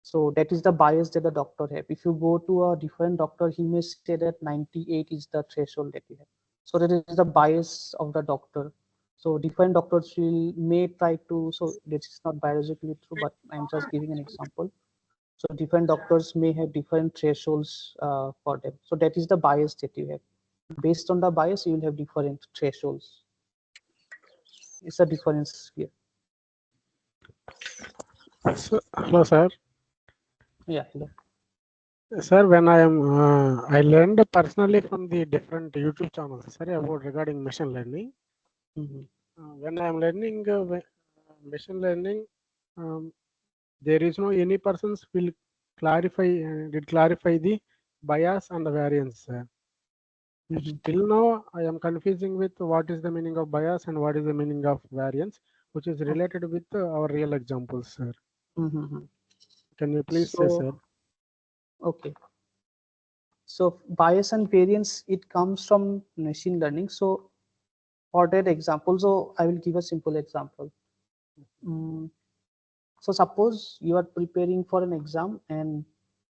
So that is the bias that the doctor have. If you go to a different doctor, he may say that 98 is the threshold that you have. So that is the bias of the doctor. So different doctors will may try to. So this is not biologically true, but I'm just giving an example. So different doctors may have different thresholds for them. So that is the bias that you have. Based on the bias, you will have different thresholds. It's a difference here. So, hello, sir. Yeah, hello. Sir, when I learned personally from the different YouTube channels, sir, about regarding machine learning. Mhm. When I am learning machine learning, um, there is no any persons will clarify did clarify the bias and the variance. Mhm. Till now, I am confusing with what is the meaning of bias and what is the meaning of variance, which is Okay. related with our real examples, sir. Mhm. Can you please say, So sir? okay. So bias and variance, it comes from machine learning. So for that example, so I will give a simple example. Mm, so suppose you are preparing for an exam and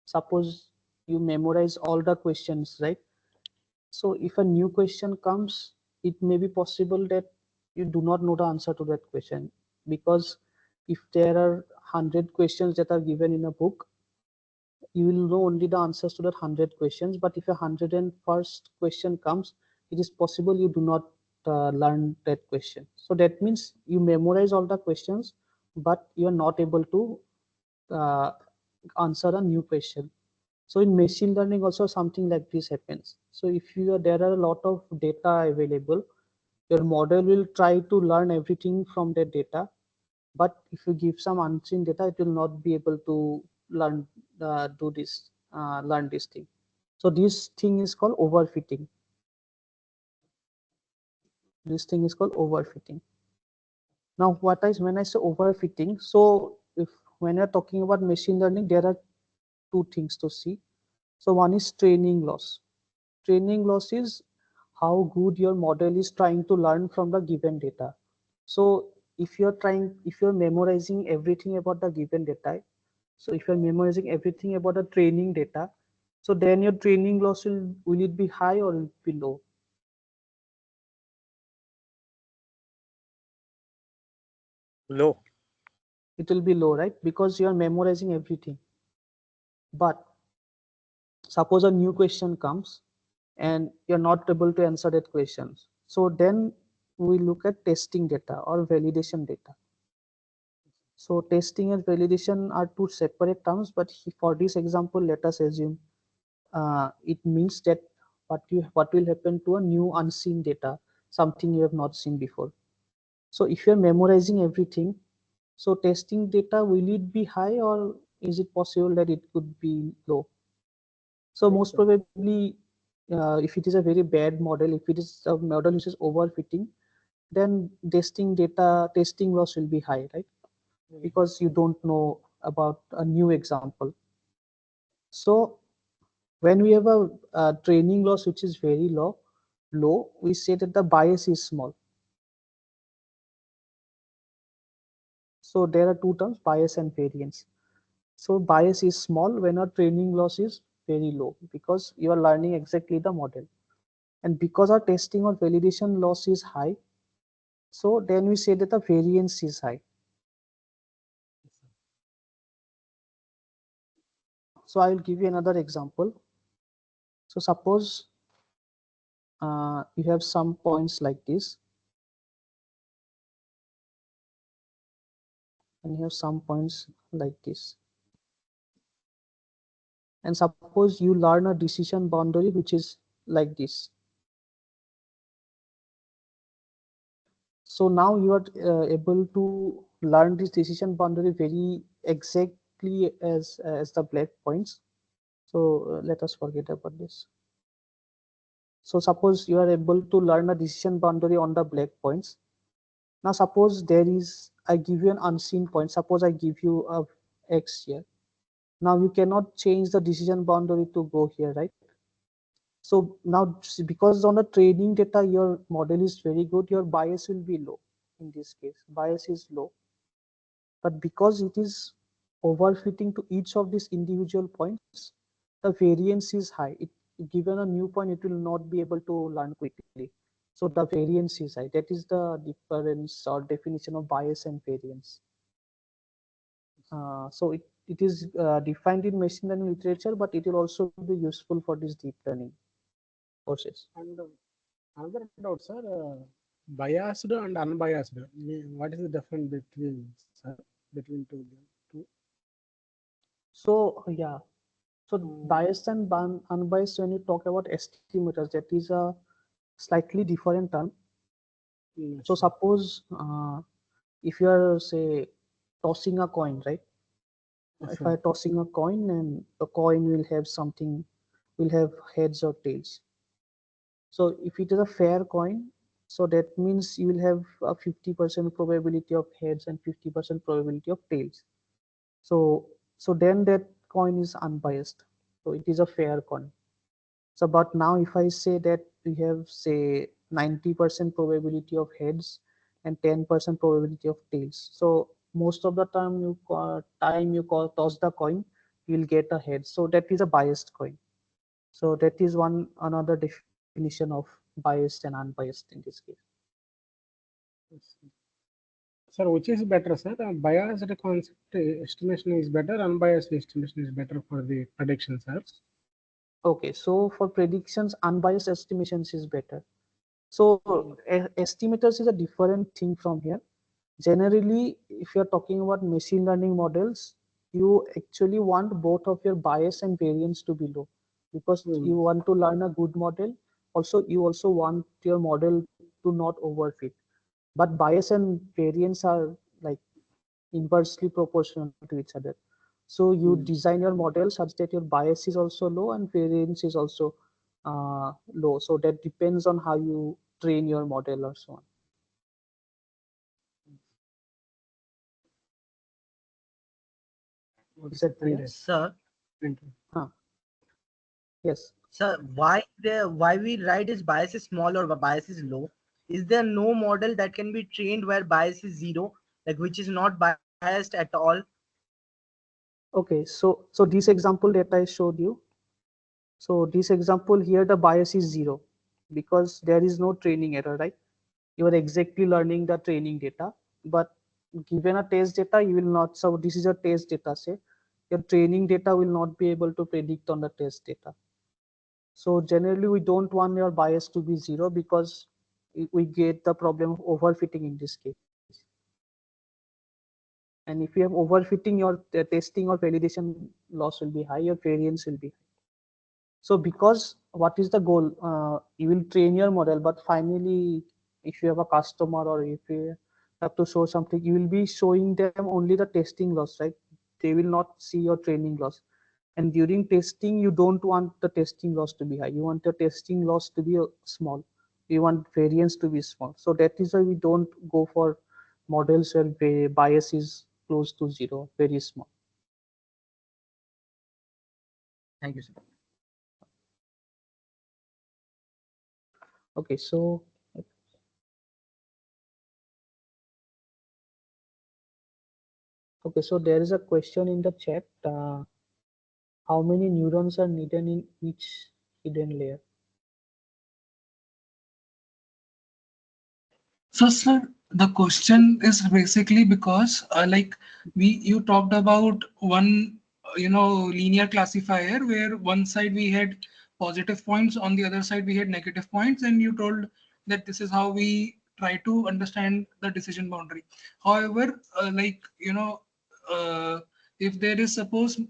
suppose you memorize all the questions, right? So if a new question comes, it may be possible that you do not know the answer to that question, because if there are 100 questions that are given in a book, you will know only the answers to that 100 questions, but if a 101st question comes, it is possible you do not learn that question. So that means you memorize all the questions, but you are not able to uh, answer a new question. So in machine learning also something like this happens. So if you are, there are a lot of data available, your model will try to learn everything from that data, but if you give some unseen data, it will not be able to learn learn this thing. So this thing is called overfitting. This thing is called overfitting. Now, what is when I say overfitting? So if when you're talking about machine learning, there are two things to see. So one is training loss. Training loss is how good your model is trying to learn from the given data. So if you're memorizing everything about the given data, so if you're memorizing everything about the training data, so then your training loss will it be high or will it be low? Low. It will be low, right? Because you are memorizing everything. But suppose a new question comes and you're not able to answer that question. So then we look at testing data or validation data. So testing and validation are two separate terms, but for this example, let us assume it means that what will happen to a new unseen data, something you have not seen before. So if you're memorizing everything, so testing data, will it be high or is it possible that it could be low? So most probably, if it is a very bad model, if it is a model which is overfitting, then testing loss will be high, right? Because you don't know about a new example. So when we have a training loss which is very low, we say that the bias is small. So there are two terms, bias and variance. So bias is small when our training loss is very low because you are learning exactly the model. And because our testing or validation loss is high, so then we say that the variance is high. So I will give you another example. So suppose you have some points like this, and you have some points like this. And suppose you learn a decision boundary which is like this. So now you are able to learn this decision boundary very exactly as the black points. So let us forget about this. So suppose you are able to learn a decision boundary on the black points. Now suppose I give you an unseen point. Suppose I give you a X here. Now you cannot change the decision boundary to go here, right? So now because on the training data, your model is very good, your bias will be low. In this case, bias is low. But because it is overfitting to each of these individual points, the variance is high. Given a new point, it will not be able to learn quickly. So the variance is high. That is the difference or definition of bias and variance. So it is defined in machine learning literature, but it will also be useful for this deep learning courses. And another doubt, sir, biased and unbiased. What is the difference between, sir, between two? So yeah, so biased and unbiased, when you talk about estimators, that is a slightly different term. Yes, So sir. suppose if you are say tossing a coin, right? Yes, If sir. I tossing a coin and the coin will have something, will have heads or tails. So if it is a fair coin, so that means you will have a 50% probability of heads and 50% probability of tails. So then that coin is unbiased. So it is a fair coin. So but now if I say that we have say 90% probability of heads and 10% probability of tails. So most of the time you toss the coin, you will get a head. So that is a biased coin. So that is one another definition of biased and unbiased in this case. Yes, sir. Sir, which is better, sir? Biased concept estimation is better, unbiased estimation is better for the prediction, sir. Okay, so for predictions, unbiased estimations is better. So estimators is a different thing from here. Generally, if you're talking about machine learning models, you actually want both of your bias and variance to be low because you want to learn a good model. Also, you also want your model to not overfit. But bias and variance are like inversely proportional to each other. So you design your model such that your bias is also low and variance is also low. So that depends on how you train your model or so on. Is that clear? Sir, Huh. Yes. sir, why we write is bias is small or bias is low? Is there no model that can be trained where bias is zero, like which is not biased at all? Okay. So this example that I showed you. So this example here, the bias is zero because there is no training error, right? You are exactly learning the training data, but given a test data, you will not. So this is a test data set. Your training data will not be able to predict on the test data. So generally, we don't want your bias to be zero because we get the problem of overfitting in this case. And if you have overfitting, your testing or validation loss will be high, your variance will be high. So because what is the goal? You will train your model, but finally, if you have a customer or if you have to show something, you will be showing them only the testing loss, right? They will not see your training loss. And during testing, you don't want the testing loss to be high. You want the testing loss to be small. You want variance to be small. So that is why we don't go for models where bias is close to zero, very small. Thank you, sir. Okay, so there is a question in the chat. How many neurons are needed in each hidden layer? So, sir, the question is basically because, like, you talked about one, linear classifier where one side we had positive points, on the other side we had negative points, and you told that this is how we try to understand the decision boundary. However, uh, if there is suppose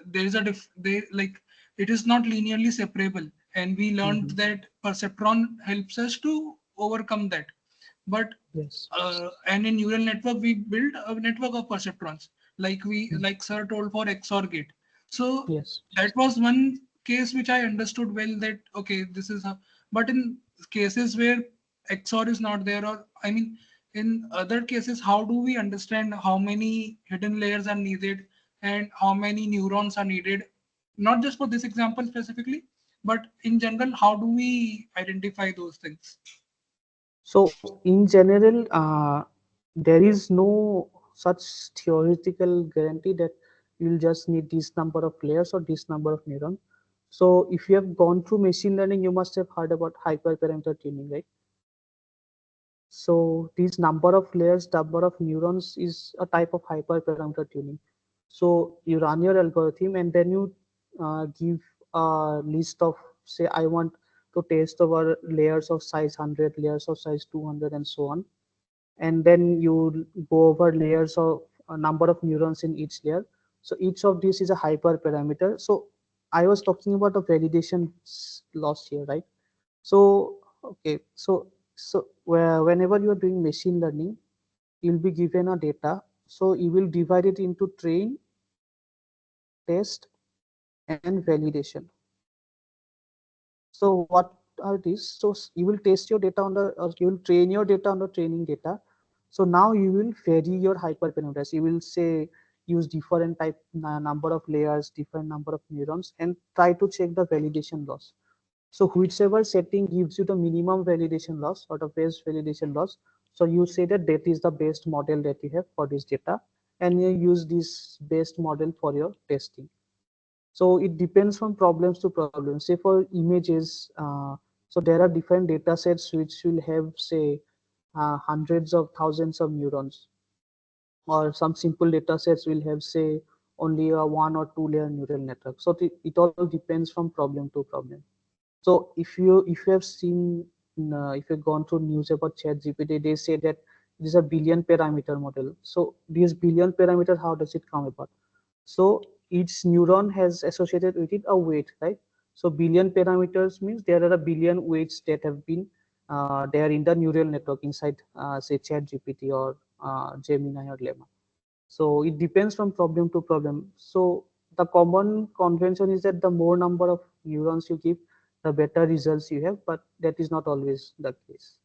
there is a they like it is not linearly separable, and we learned that perceptron helps us to overcome that. But Yes. and in neural network we build a network of perceptrons, like sir told for XOR gate. So Yes. that was one case which I understood well, that okay, this is how. But in cases where XOR is not there, or I mean in other cases, how do we understand how many hidden layers are needed and how many neurons are needed? Not just for this example specifically, but in general, how do we identify those things? So in general, there is no such theoretical guarantee that you'll just need this number of layers or this number of neurons. So if you have gone through machine learning, you must have heard about hyperparameter tuning, right? So this number of layers, number of neurons is a type of hyperparameter tuning. So you run your algorithm and then you give a list of, say, I want to test over layers of size 100, layers of size 200, and so on. And then you go over layers of a number of neurons in each layer. So each of these is a hyperparameter. So I was talking about the validation loss here, right? So, okay, whenever you are doing machine learning, you'll be given a data. So you will divide it into train, test, and validation. So what are these? So you will test your data on the, or you will train your data on the training data. So now you will vary your hyperparameters. You will say use different type number of layers, different number of neurons, and try to check the validation loss. So whichever setting gives you the minimum validation loss or the best validation loss, so you say that that is the best model that you have for this data, and you use this best model for your testing. So it depends from problems to problems. Say for images, so there are different data sets which will have, say, hundreds of thousands of neurons, or some simple data sets will have, say, only a one or two layer neural network. So it all depends from problem to problem. So if you have seen, if you've gone through news about ChatGPT, they say that it is a billion parameter model. So this billion parameter, how does it come about? So each neuron has associated with it a weight, right? So billion parameters means there are a billion weights that have been there in the neural network inside, say, ChatGPT or Gemini or Llama. So it depends from problem to problem. So the common convention is that the more number of neurons you give, the better results you have, but that is not always the case.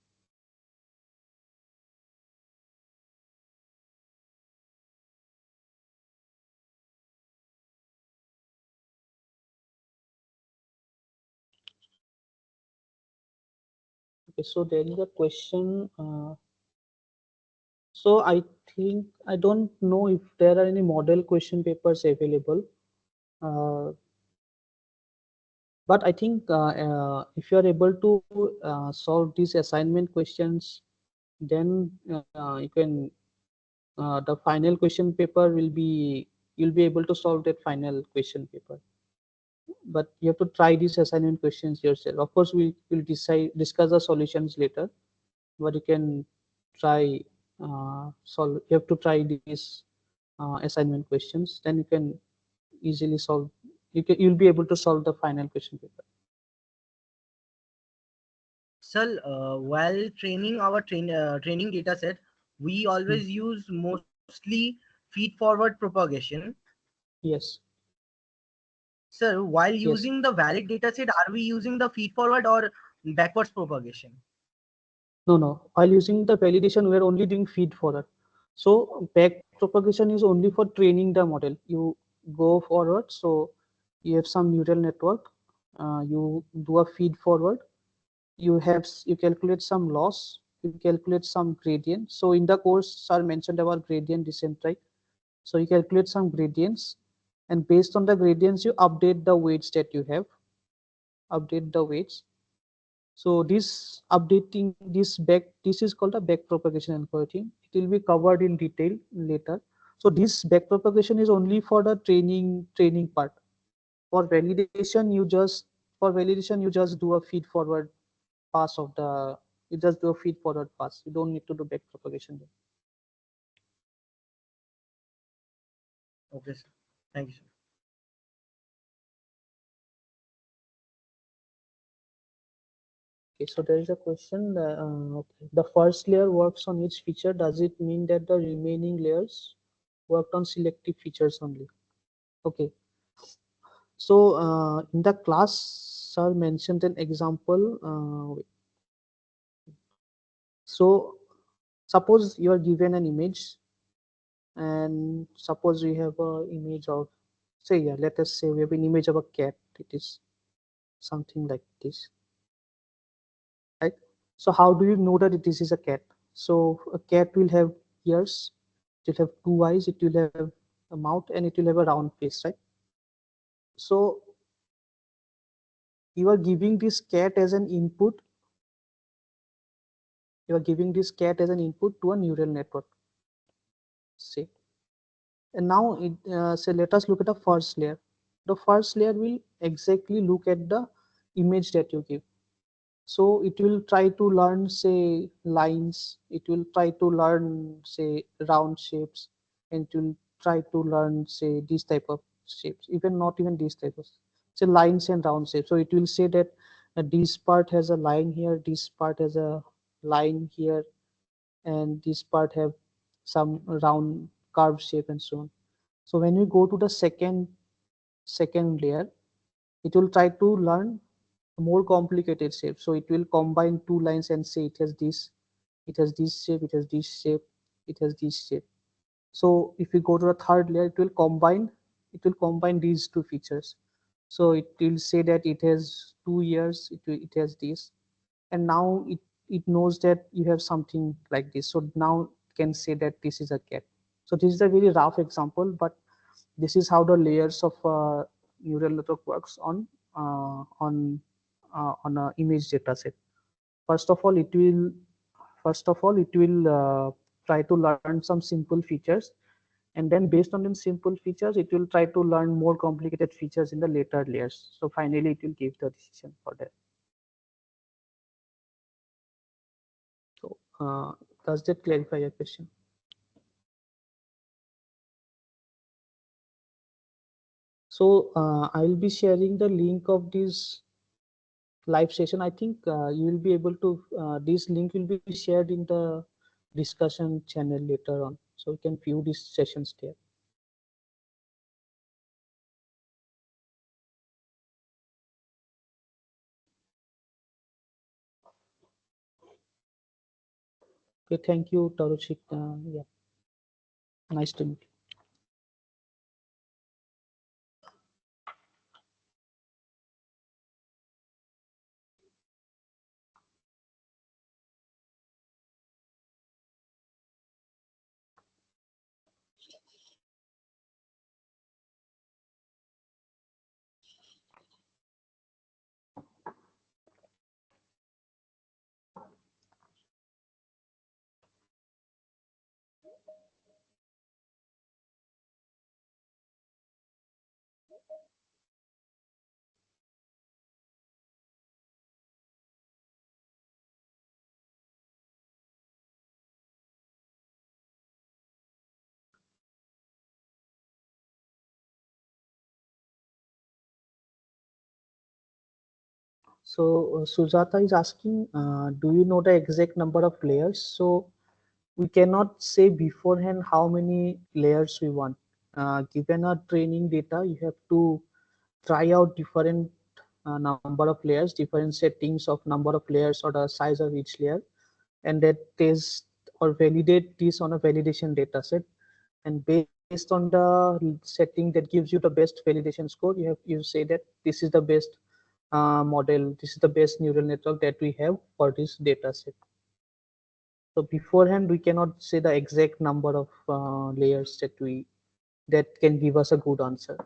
Okay, so there is a question. So I think, I don't know if there are any model question papers available, uh, but I think if you are able to solve these assignment questions, then you can, the final question paper will be, you'll be able to solve that final question paper. But you have to try these assignment questions yourself. Of course, we will discuss the solutions later, but you can try solve. You have to try these assignment questions. Then you can easily solve. You'll be able to solve the final question paper. Sir, while training our training data set, we Hmm. always use mostly feed forward propagation. Yes. Sir, while Yes. using the valid data set, are we using the feed forward or backwards propagation? No, no. While using the validation, we're only doing feed forward. So back propagation is only for training the model. You go forward, so you have some neural network. You do a feed forward. You calculate some loss. You calculate some gradient. So in the course, sir mentioned about gradient descent, right? So you calculate some gradients, and based on the gradients, you update the weights that you have. Update the weights. So this updating this is called a back propagation algorithm. It will be covered in detail later. So this back propagation is only for the training part. For validation, you just do a feed forward pass of the you just do a feed forward pass. You don't need to do back propagation. Okay, sir. Thank you, sir. Okay, so there is a question. Okay. The first layer works on each feature. Does it mean that the remaining layers worked on selective features only? Okay. So in the class, sir mentioned an example. So suppose you are given an image, and suppose we have a image of, say, yeah, let us say we have an image of a cat. It is something like this, right? So how do you know that this is a cat? So a cat will have ears, it will have two eyes, it will have a mouth, and it will have a round face, right? So you are giving this cat as an input. You are giving this cat as an input to a neural network. Say, and now say let us look at the first layer. The first layer will exactly look at the image that you give. So it will try to learn, say, lines. It will try to learn, say, round shapes, and it will try to learn, say, these type of shapes. Even not even these type of, say, lines and round shapes. So it will say that this part has a line here, this part has a line here, and this part have some round curved shape and so on. So when we go to the second layer, it will try to learn more complicated shape. So it will combine two lines and say it has this shape, it has this shape, it has this shape. So if we go to the third layer, it will combine these two features. So it will say that it has 2 ears, it has this, and now it knows that you have something like this. So now it can say that this is a cat. So this is a very rough example, but this is how the layers of neural network works on a image data set. First of all, first of all, it will try to learn some simple features, and then based on the simple features, it will try to learn more complicated features in the later layers. So finally, it will give the decision for that. So does that clarify your question? So I'll be sharing the link of this live session. I think you will be able to, this link will be shared in the discussion channel later on. So you can view these sessions there. Okay, thank you, Tarushik. Yeah, nice to meet you. So Sujata is asking, do you know the exact number of layers? So we cannot say beforehand how many layers we want. Given a training data, you have to try out different number of layers, different settings of number of layers or the size of each layer, and that test or validate this on a validation data set. And based on the setting that gives you the best validation score, you say that this is the best model, this is the best neural network that we have for this data set. So beforehand, we cannot say the exact number of layers that can give us a good answer.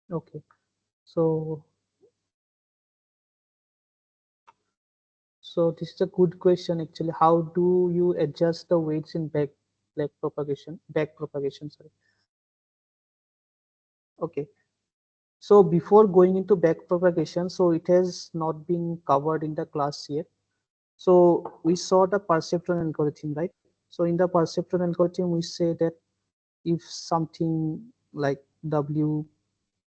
Okay, so this is a good question actually. How do you adjust the weights in back propagation? Sorry. Okay. So before going into back propagation, so it has not been covered in the class yet. So we saw the perceptron algorithm, right? So in the perceptron algorithm, we say that if something like W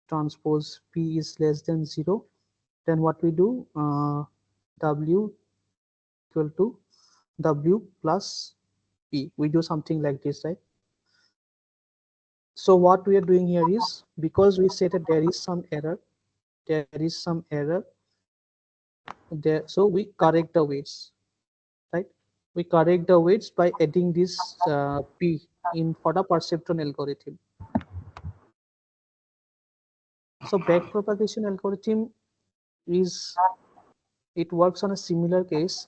transpose P is less than 0, then what we do, W equal to W plus P. We do something like this, right? So what we are doing here is, because we say that there is some error, there, so we correct the weights, right? We correct the weights by adding this P in for the perceptron algorithm. So backpropagation algorithm it works on a similar case.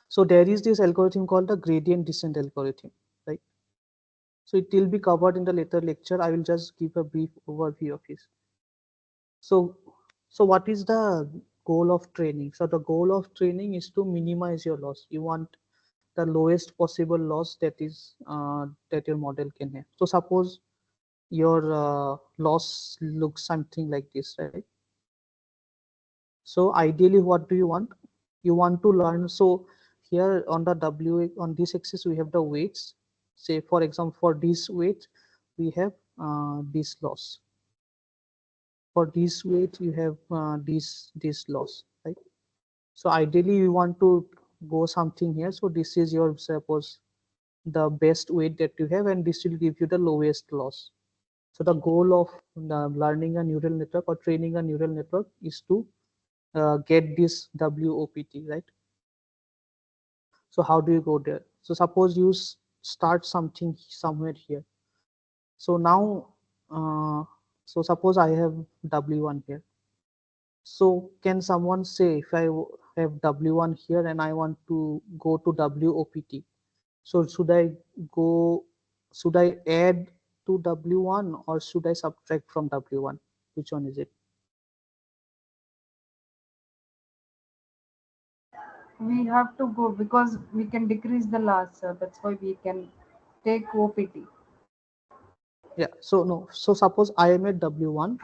So there is this algorithm called the gradient descent algorithm, right? So it will be covered in the later lecture. I will just give a brief overview of it. So, what is the goal of training? So the goal of training is to minimize your loss. You want the lowest possible loss that your model can have. So suppose your loss looks something like this, right? So ideally, what do you want? You want to learn. So here on the on this axis we have the weights. Say for example, for this weight we have this loss. For this weight you have this loss, right? So ideally you want to go something here. So this is your, suppose, the best weight that you have, and this will give you the lowest loss. So the goal of learning a neural network or training a neural network is to get this WOPT, right? So how do you go there? So suppose you start something somewhere here. So now so suppose I have W1 here. So can someone say if I have W1 here and I want to go to WOPT, so go, should I add to W1 or should I subtract from W1? Which one is it? We have to go because we can decrease the loss, sir. That's why we can take OPT. Yeah, so no, so suppose I am at W1.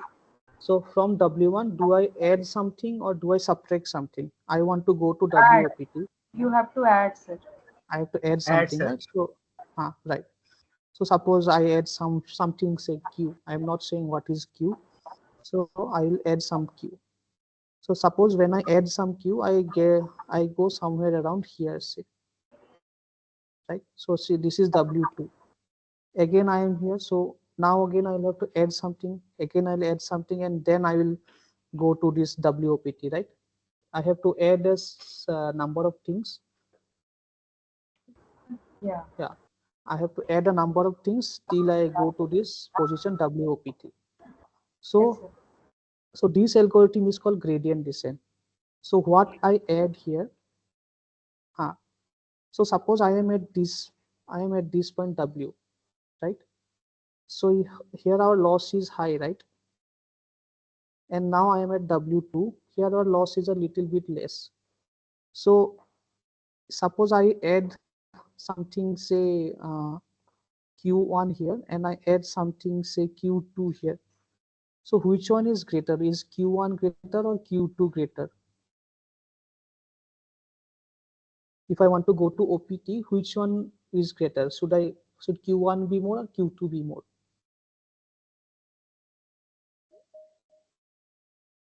So from W1, do I add something or do I subtract something? I want to go to Add. WOPT. You have to add, sir. I have to add Add, something, sir. right? So, right. So suppose I add something, say Q. I am not saying what is Q. So I will add some Q. So suppose when I add some Q, I go somewhere around here, say, right? So see, this is W2. Again, I am here. So now again, I'll have to add something. Again, I'll add something, and then I will go to this WOPT, right? I have to add a number of things. Yeah. Yeah, I have to add a number of things till I go to this position WOPT. Yes, So, sir. so this algorithm is called gradient descent. So what I add here, so suppose I am at this point W, right? So here our loss is high, right? And now I am at W2. Here our loss is a little bit less. So suppose I add something, say Q1 here, and I add something, say Q2 here. So which one is greater? Is Q1 greater or Q2 greater? If I want to go to OPT, which one is greater? Should Q1 be more or Q2 be more?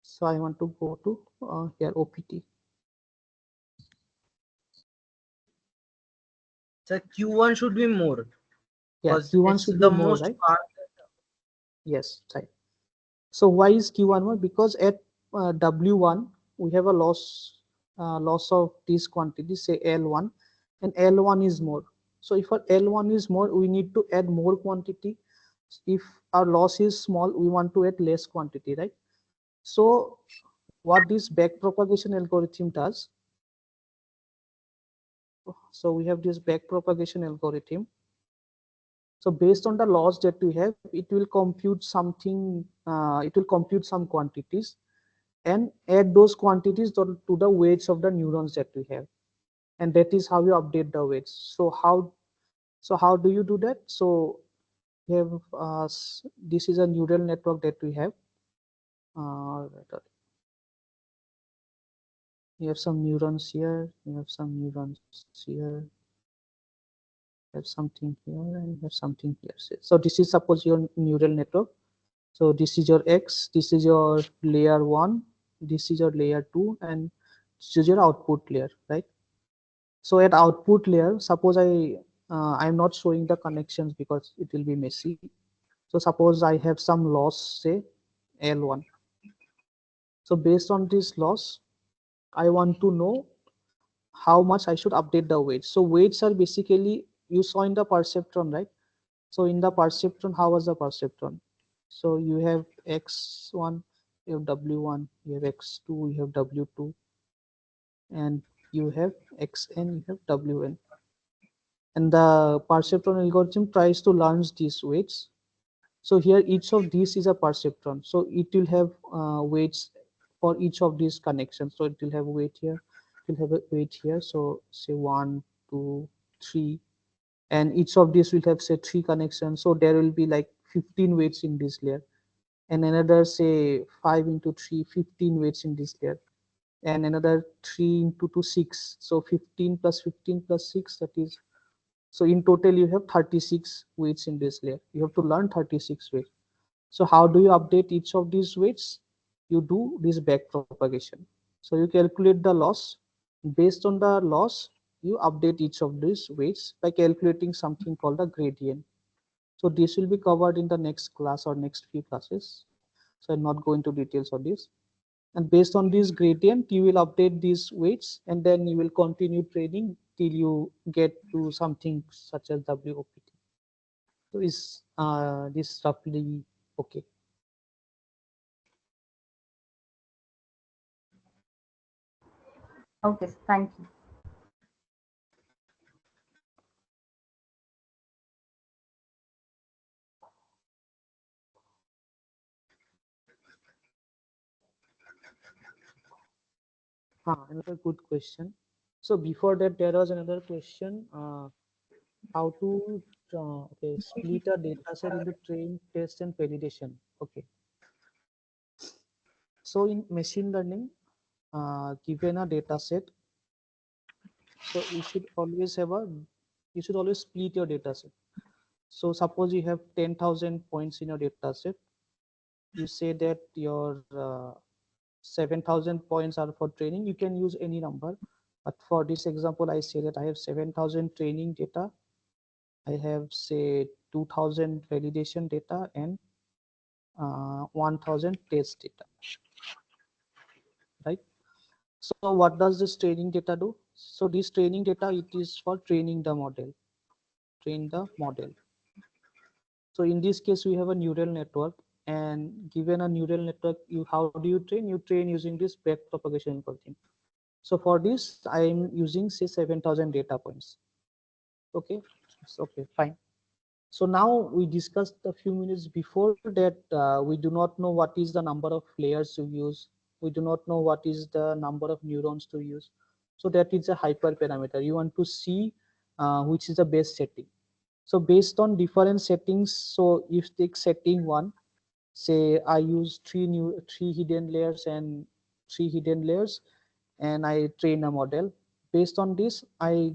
So I want to go to here OPT. Sir, Q1 should be more Yeah, because Q1 it's should be the more, most right? far. Yes, right. So why is Q1 more? Because at W1 we have a loss of this quantity, say L1, and L1 is more. So if our L1 is more, we need to add more quantity. If our loss is small, we want to add less quantity, right? So what this backpropagation algorithm does, so we have this backpropagation algorithm. So based on the loss that we have, it will compute something, it will compute some quantities and add those quantities to the weights of the neurons that we have, and that is how you update the weights. So how do you do that? So we have this is a neural network that we have. You have some neurons here, you have some neurons here, you have something here, and you have something here. So this is suppose your neural network. So this is your X, this is your layer 1, this is your layer 2, and this is your output layer, right? So at output layer, suppose I'm not showing the connections because it will be messy. So suppose I have some loss, say L1. So based on this loss, I want to know how much I should update the weights. So weights are basically, you saw in the perceptron, right? So in the perceptron, how was the perceptron? So you have X1, you have W1, you have X2, you have W2, and you have Xn, you have Wn. And the perceptron algorithm tries to learn these weights. So here each of these is a perceptron. So it will have weights for each of these connections. So it will have weight here, it will have a weight here. So say 1, 2, 3, and each of these will have say 3 connections. So there will be like 15 weights in this layer, and another say 5 into 3, 15 weights in this layer, and another 3 into 2, 6. So 15 plus 15 plus 6, that is, so in total you have 36 weights in this layer. You have to learn 36 weights. So how do you update each of these weights? You do this back propagation. So you calculate the loss. Based on the loss, you update each of these weights by calculating something called a gradient. So this will be covered in the next class or next few classes. So I'm not going to details on this. And based on this gradient, you will update these weights, and then you will continue training till you get to something such as WOPT. So is this roughly Okay. Okay, thank you. Another good question. So before that, there was another question. How to split a data set into train, test, and validation. Okay. So in machine learning, given a data set, so you should always split your data set. So suppose you have 10,000 points in your data set. You say that your 7,000 points are for training. You can use any number. But for this example, I say that I have 7,000 training data. I have say 2,000 validation data and 1,000 test data, right? So what does this training data do? So this training data, it is for training the model, train the model. So in this case, we have a neural network, and given a neural network, how do you train? You train using this back propagation algorithm. So for this, I am using say 7,000 data points. Okay, it's okay, fine. So now we discussed a few minutes before that we do not know what is the number of layers to use. We do not know what is the number of neurons to use. So that is a hyperparameter. You want to see which is the best setting. So based on different settings, so if take setting 1, say I use three hidden layers and 3 hidden layers, and I train a model. Based on this, I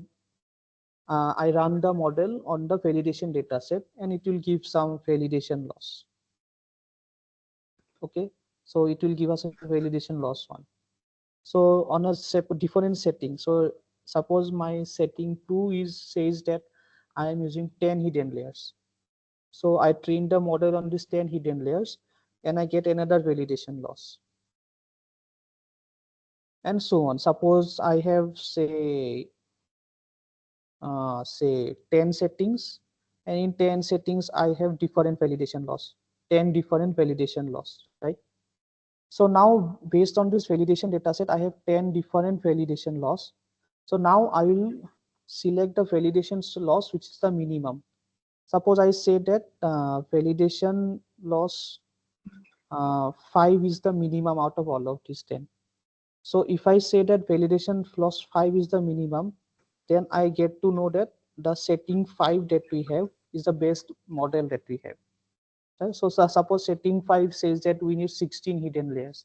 run the model on the validation data set, and it will give some validation loss. Okay, so it will give us a validation loss one. So on a different setting, so suppose my setting 2 says that I am using 10 hidden layers. So I train the model on these 10 hidden layers, and I get another validation loss, and so on. Suppose I have say 10 settings, and in 10 settings I have different validation loss, 10 different validation loss, right? So now based on this validation data set, I have 10 different validation loss. So now I will select the validation loss which is the minimum. Suppose I say that validation loss 5 is the minimum out of all of these 10. So if I say that validation loss 5 is the minimum, then I get to know that the setting 5 that we have is the best model that we have. Right? So suppose setting 5 says that we need 16 hidden layers.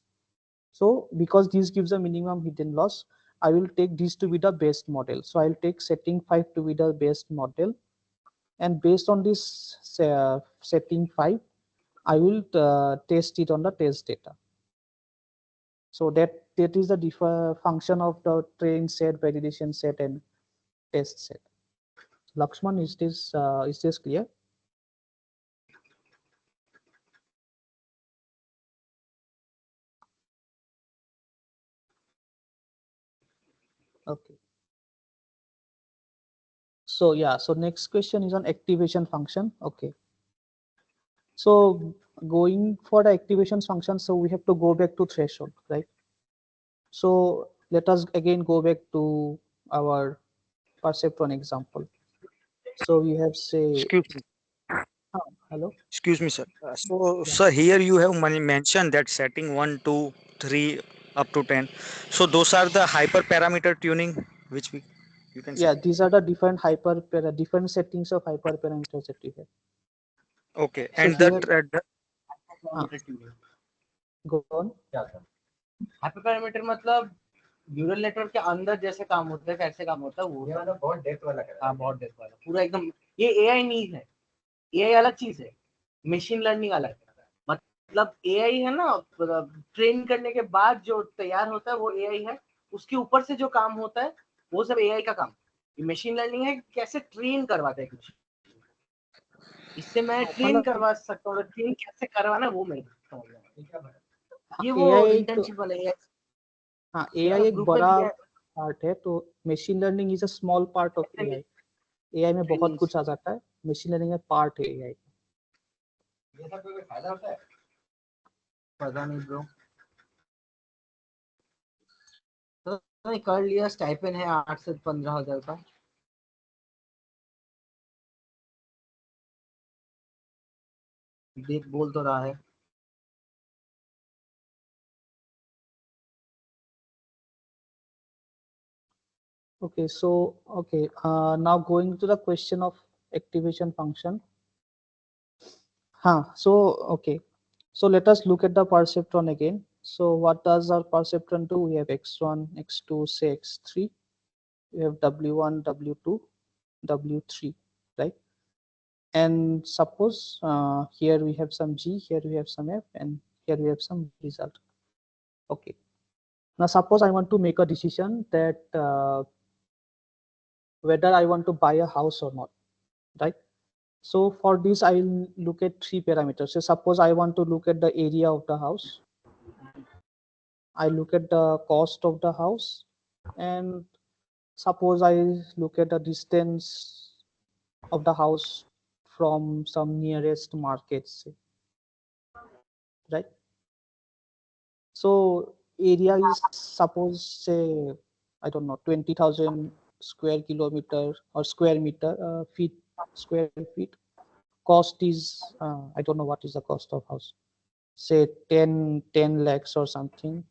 So because this gives a minimum hidden loss, I will take this to be the best model. So I'll take setting 5 to be the best model. And based on this setting 5, I will test it on the test data. So that is the function of the train set, validation set, and test set. Lakshman, is this clear? Okay. So yeah, so next question is on activation function. Okay. So going for the activation function, so we have to go back to threshold, right? So let us again go back to our perceptron example. So we have say, Excuse me. hello. Excuse me, sir. So, Yeah, sir, here you have mentioned that setting 1, 2, 3 up to 10. So those are the hyperparameter tuning, which you can say. yeah. These are the different different settings of hyperparameters that we have. Okay, So and here, go on. Hyperparameter मतलब neural network के अंदर जैसे काम होता है कैसे काम होता है वो होता है बहुत डेप्थ वाला हाँ बहुत डेप्थ वाला पूरा एकदम ये एआई नहीं है एआई अलग चीज है मशीन लर्निंग अलग है मतलब एआई है ना ट्रेन करने के बाद जो तैयार होता है वो एआई है उसके ऊपर से जो काम होता है वो सब एआई का काम ये मशीन लर्निंग है कैसे ट्रेन करवाते हैं कुछ इससे मैं ट्रेन करवा सकता हूँ ट्रेन कैसे करवाना वो मैं ये वो AI इंटर्नशिप वाला एआई हाँ, AI एक ग्रुप में बड़ा दिया पार्ट है, तो machine learning is a small part of AI. AI में बहुत कुछ आ जाता है, मशीन लर्निंग में पार्ट है AI. पता नहीं ब्रो, तो मैं कर लिया, स्टाइपेंड है 8 से 15 हज़ार का। देख बोल तो रहा है। Okay, so okay, now going to the question of activation function. So okay, so let us look at the perceptron again. So what does our perceptron do? We have x1, x2, say x3. We have w1, w2, w3, right? And suppose here we have some g, here we have some f, and here we have some result. Okay. Now suppose I want to make a decision that whether I want to buy a house or not, right? So for this, I will look at three parameters. So suppose I want to look at the area of the house. I look at the cost of the house, and suppose I look at the distance of the house from some nearest markets, right? So area is suppose say I don't know 20,000 square kilometer or square meter feet square feet. Cost is I don't know what is the cost of house. Say 10 lakhs or something,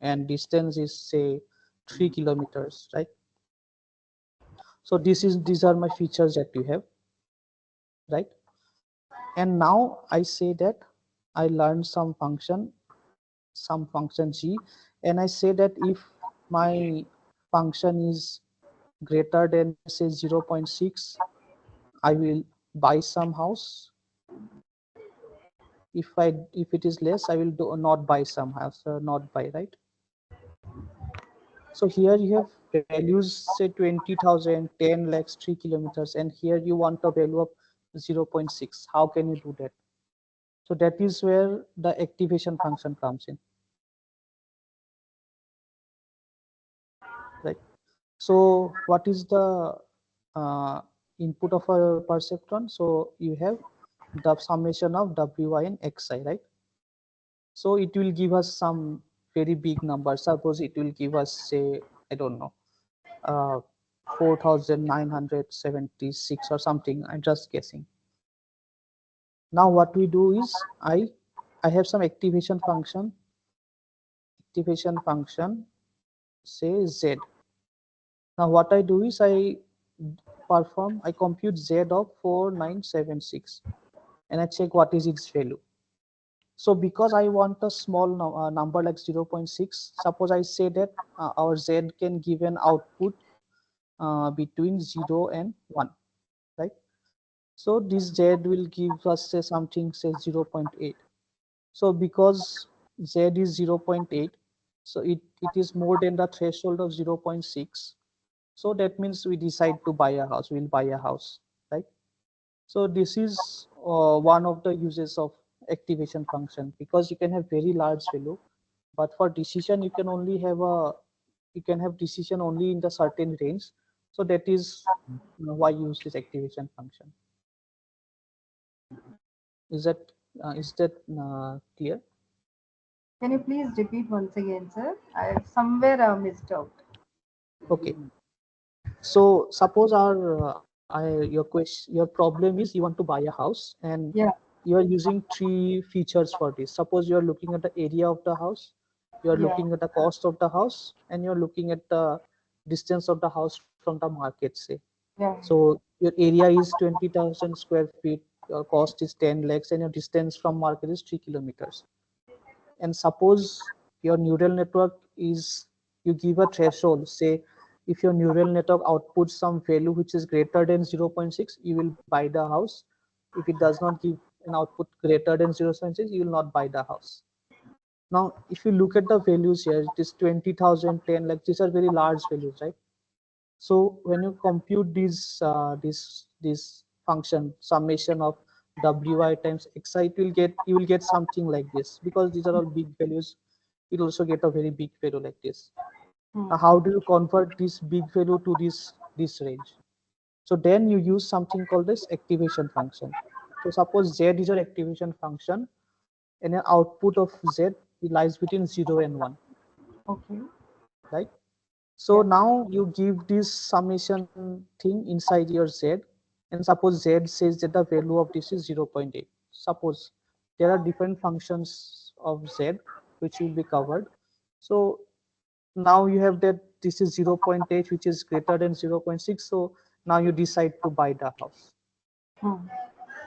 and distance is say 3 kilometers, right? So these are my features that you have, right? And now I say that I learned some function g, and I say that if my function is greater than say 0.6, I will buy some house. If it is less, I will not buy some house, not buy, right? So here you have values say 20,000, 10 lakhs, 3 kilometers, and here you want a value of 0.6. How can you do that? So that is where the activation function comes in, right? So what is the uh, input of a perceptron? So you have the summation of wi and xi, right? So it will give us some very big number. Suppose it will give us say I don't know 4,976 or something. I'm just guessing. Now what we do is I have some activation function say z. Now what I do is I compute z of 4976 and I check what is its value. So because I want a small number like 0.6, suppose I say that our z can give an output between 0 and 1, right? So this z will give us say something say 0.8. So because z is 0.8, so it is more than the threshold of 0.6. So that means we decide to buy a house, we'll buy a house, right? So this is one of the uses of activation function, because you can have very large value, but for decision you can have decision only in the certain range. So that is why you use this activation function. Is that clear? Can you please repeat once again, sir? I somewhere missed out. Okay. So suppose your problem is you want to buy a house, and Yeah, you are using three features for this. Suppose you are looking at the area of the house, you are yeah, looking at the cost of the house, and you are looking at the distance of the house from the market, say. yeah, So your area is 20,000 square feet, your cost is 10 lakhs, and your distance from market is 3 kilometers. And suppose your neural network is, you give a threshold, say if your neural network outputs some value which is greater than 0.6, you will buy the house. If it does not give an output greater than 0.6, you will not buy the house. Now if you look at the values here, it is 20,000, 10 like these are very large values, right? So when you compute this function summation of wi times xi, you will get something like this, because these are all big values. You'll also get a very big value like this. hmm, Now how do you convert this big value to this range? So then you use something called this activation function. So suppose Z is your activation function, and an output of Z lies between 0 and 1, Okay. right? So Yeah. now you give this summation thing inside your Z, and suppose Z says that the value of this is 0.8. Suppose there are different functions of Z which will be covered. So now you have that this is 0.8 which is greater than 0.6. So now you decide to buy the house.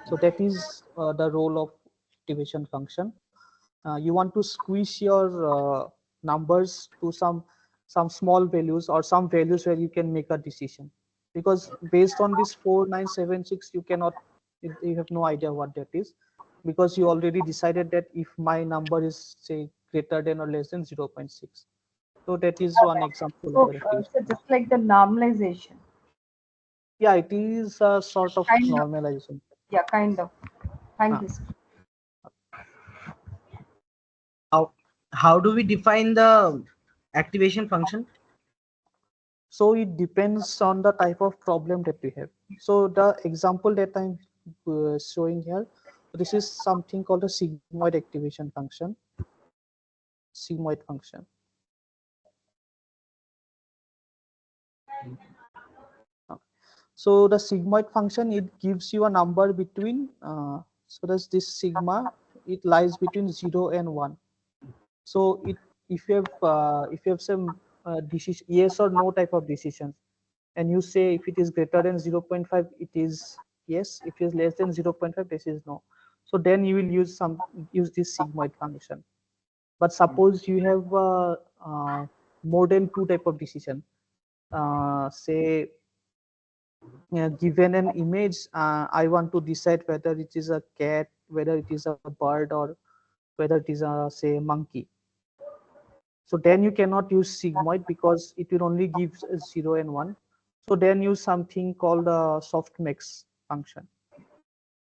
So that is the role of activation function. You want to squeeze your numbers to some small values or some values where you can make a decision, because based on this 4976 you cannot, you have no idea what that is, because you already decided that if my number is say greater than or less than 0.6. So that is one example of So, an activation so function. just like the normalization, Yeah, it is a sort of kind of, normalization. yeah, kind of. Thank Uh, you, sir. How do we define the activation function? So it depends on the type of problem that we have. So the example that I'm showing here, this is something called a sigmoid activation function. Sigmoid function. So the sigmoid function, it gives you a number between, so that's this sigma, it lies between 0 and 1. So it, if you have some decision, yes or no type of decisions, and you say if it is greater than 0.5 it is yes, if it is less than 0.5 this is no, so then you will use this sigmoid function. But suppose you have more than two type of decision, say given an image, I want to decide whether it is a cat, whether it is a bird, or whether it is a say monkey. So then you cannot use sigmoid because it will only give 0 and 1. So then use something called a softmax function.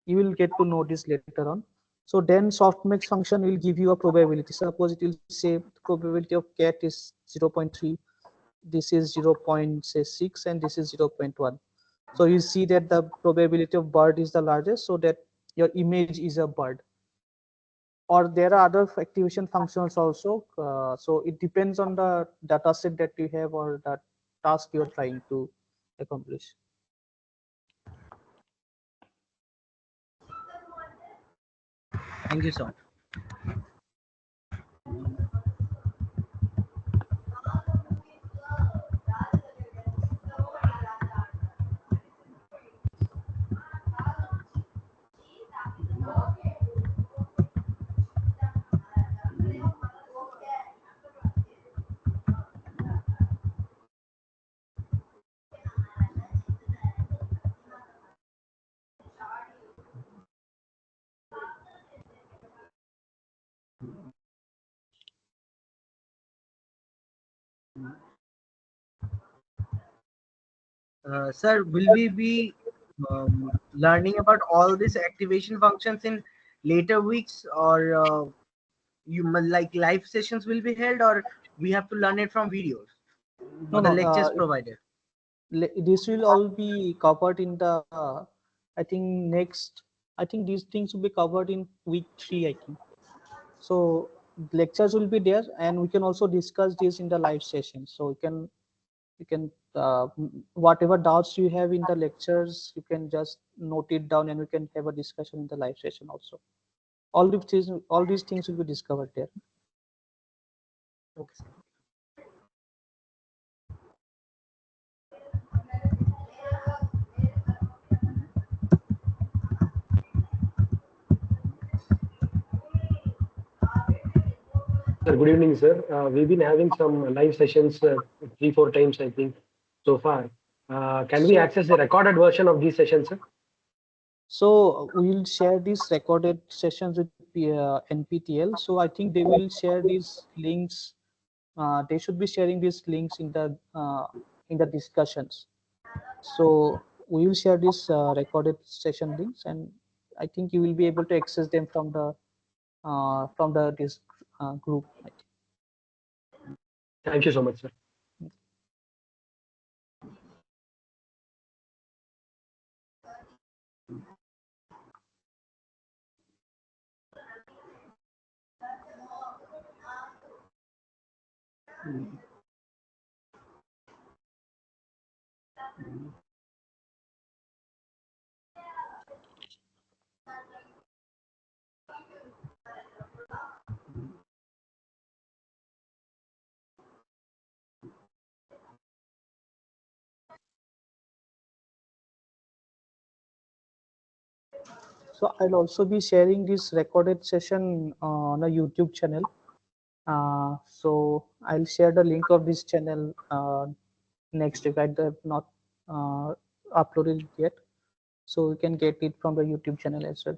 You will get to know this later on. So then softmax function will give you a probability. Suppose it will say the probability of cat is 0.3, this is 0.6, and this is 0.1. So you see that the probability of bird is the largest, so that your image is a bird. Or there are other activation functions also. So it depends on the data set that you have or the task you're trying to accomplish. Thank you so much. Sir, will we be learning about all these activation functions in later weeks, or like live sessions will be held, or we have to learn it from videos No, or the no, lectures provided? this will all be covered in the, I think next, I think these things will be covered in week 3, I think. So lectures will be there, and we can also discuss this in the live session. So you can whatever doubts you have in the lectures, you can just note it down, and we can have a discussion in the live session also. All these things will be discovered there. Okay, sir. Sir, good evening, sir. We've been having some live sessions 3, 4 times, I think, so far. Can we So access the recorded version of these sessions, sir? so we'll share these recorded sessions with NPTEL. So I think they will share these links. They should be sharing these links in the discussions. So we will share these recorded session links, and I think you will be able to access them from the this group. I think. Thank you so much, sir. So I'll also be sharing this recorded session on a YouTube channel. So I'll share the link of this channel next week. I have not uh, uploaded it yet, so you can get it from the YouTube channel as well.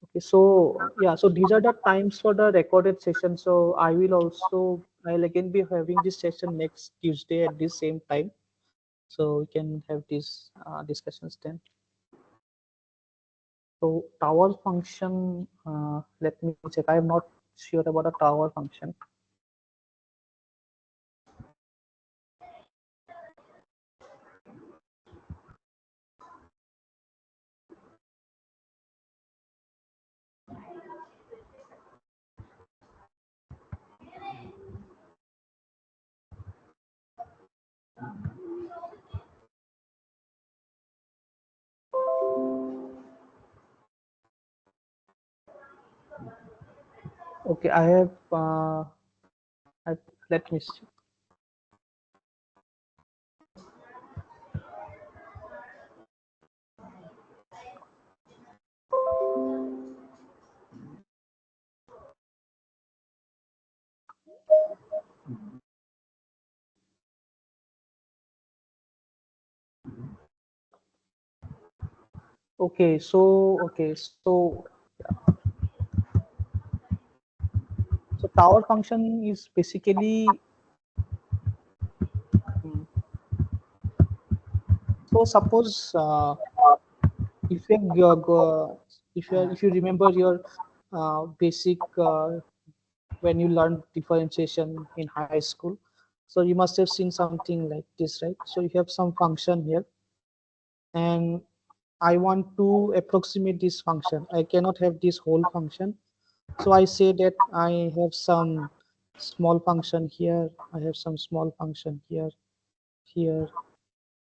Okay, so yeah, so these are the times for the recorded session. So I'll again be having this session next Tuesday at this same time. So we can have these discussions then. So tower function, let me check. I am not sure about a tower function. Okay, I have. Let me see. Okay, so so tower function is basically mm, so suppose if you if you remember your basic when you learn differentiation in high school, so you must have seen something like this, right? So you have some function here, and I want to approximate this function. I cannot have this whole function, so I say that I have some small function here, I have some small function here, here,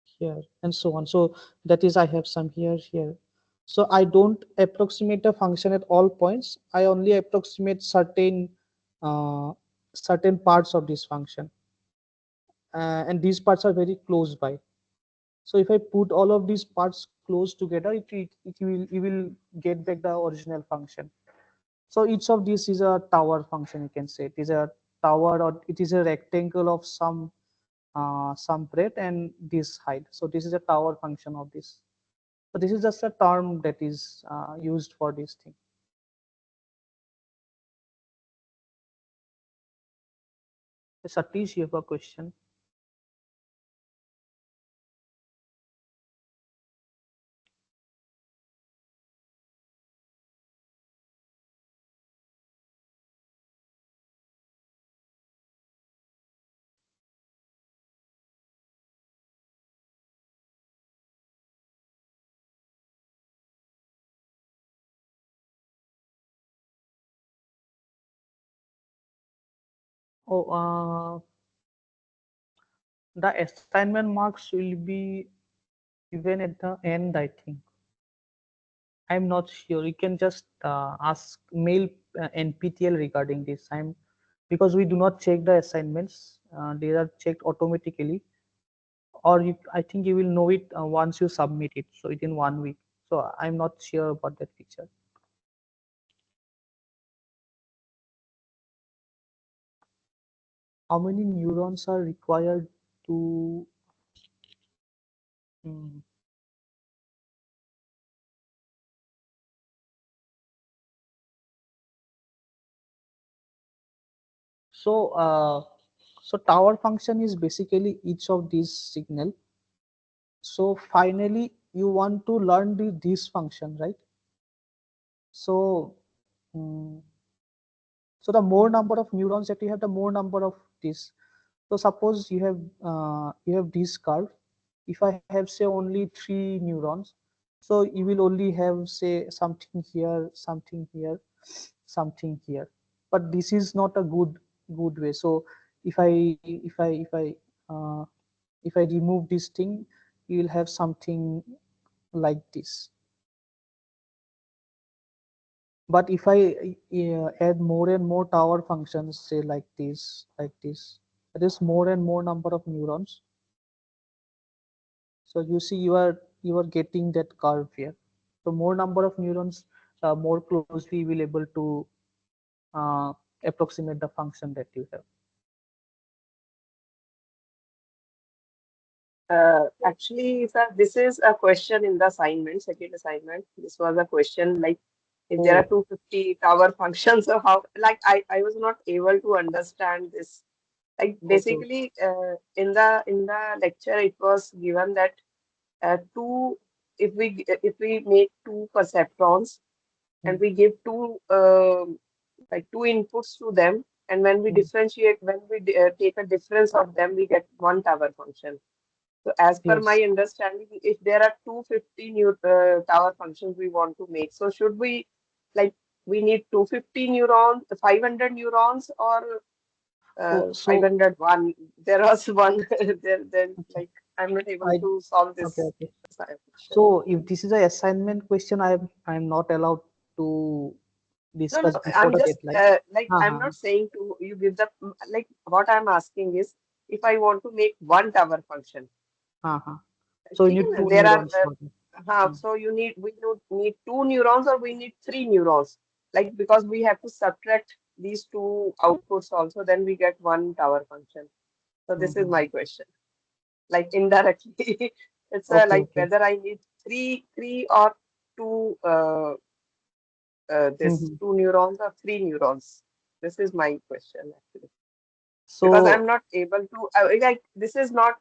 here, and so on. So that is, I have some here, here. So I don't approximate the function at all points. I only approximate uh, certain parts of this function, and these parts are very close by. So if I put all of these parts close together, it will get back the original function. So each of these is a tower function. You can say it is a tower, or it is a rectangle of some breadth and this height. So this is a tower function of this. So this is just a term that is used for this thing. Satish, you have a question? Oh, the assignment marks will be given at the end, I think. I'm not sure. You can just ask mail NPTEL regarding this. Because we do not check the assignments. They are checked automatically, or I think you will know it once you submit it. So within 1 week. So I'm not sure about that feature. How many neurons are required to? Hmm. So, so tower function is basically each of these signal. So finally, you want to learn this function, right? So, mm, so the more number of neurons that you have, the more number of this. So suppose you have this curve. If I have say only 3 neurons, so you will only have say something here, something here, something here. But this is not a good way. So if I if I if I if I remove this thing, you will have something like this. But if I add more and more tower functions, say like this, there is more and more number of neurons. So you see, you are getting that curve here. So more number of neurons, more closely you will able to uh, approximate the function that you have. Actually, sir, this is a question in the assignment, second assignment. This was a question like if there are Oh, 250 tower functions, so how, like I was not able to understand this. Like okay. basically, in the lecture, it was given that two, if we make two perceptrons Hmm, and we give two like two inputs to them, and when we hmm. differentiate, when we take a difference of them, we get one tower function. So as per my Yes. understanding, if there are 250 tower functions we want to make, so should we, like, we need 250 neurons, 500 neurons, or Oh, so 501? There was one there. Then, okay. like, I'm not able I to solve okay, this okay. question. So if this is a assignment question, I'm not allowed to No, no, discuss before I'm the just deadline. like, Uh I'm huh. not saying to you give the, like, what I'm asking is if I want to make one tower function, Uh huh. So you ठीक है need ना? two There are neurons for that. Hmm. so we need two neurons or we need three neurons, like, because we have to subtract these two outputs also, then we get one tower function. So Hmm, this is hmm, my hmm. question, like indirectly. It's Okay, like okay. whether I need three or two Hmm, this hmm. two neurons or three neurons. This is my question actually, because I'm So not able to like, this is not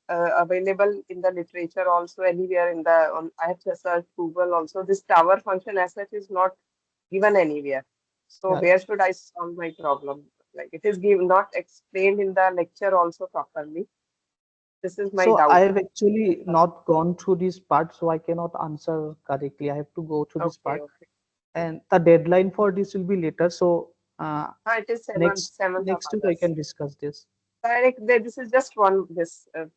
available in the literature also anywhere in the on. I have to search Google also. This tower function as such is not given anywhere. So yeah. where should I solve my problem? Like, it is given, not explained in the lecture also properly. This is my So doubt. I have actually not gone through this part, so I cannot answer correctly. I have to go through this Okay, part, okay. and the deadline for this will be later. So It is next 7th of next week I August. can discuss this. Like, this is just one, this doubt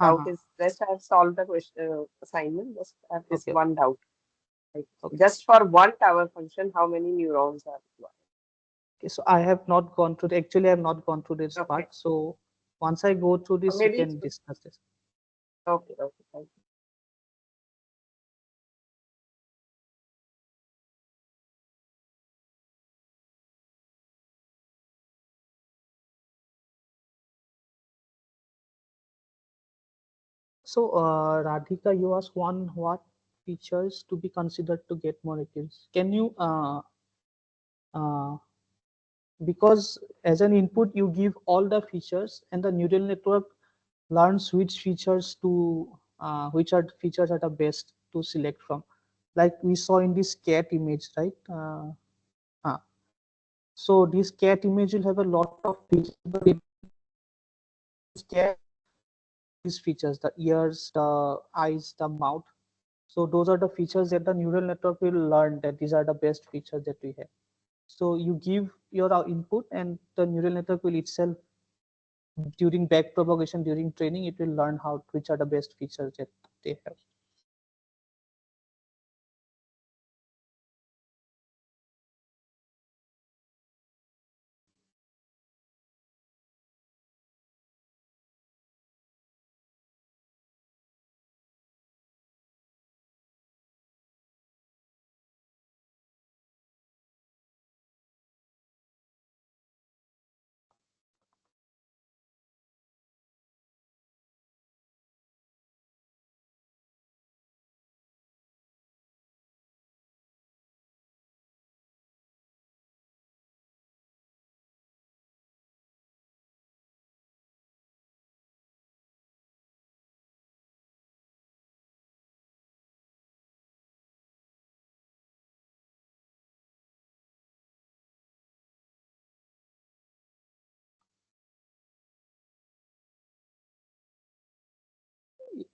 Uh-huh. is, rest I have solved the question assignment. Just have this Okay, one doubt. Like, okay, just for one tower function, how many neurons are required? okay. So I have not gone through. Actually, I have not gone through this Okay. part. So once I go through Or this, we maybe can discuss this. okay, okay, thank you. So Radhika, you asked one what features to be considered to get molecules. Can you uh, because as an input you give all the features and the neural network learns which features to which are the features are the best to select from, like we saw in this cat image, right? Uh, so this cat image will have a lot of features, but it cat these features, the ears, the eyes, the mouth. So those are the features that the neural network will learn that these are the best features that we have. So you give your input and the neural network will itself, during back propagation, during training, it will learn how which are the best features that they have.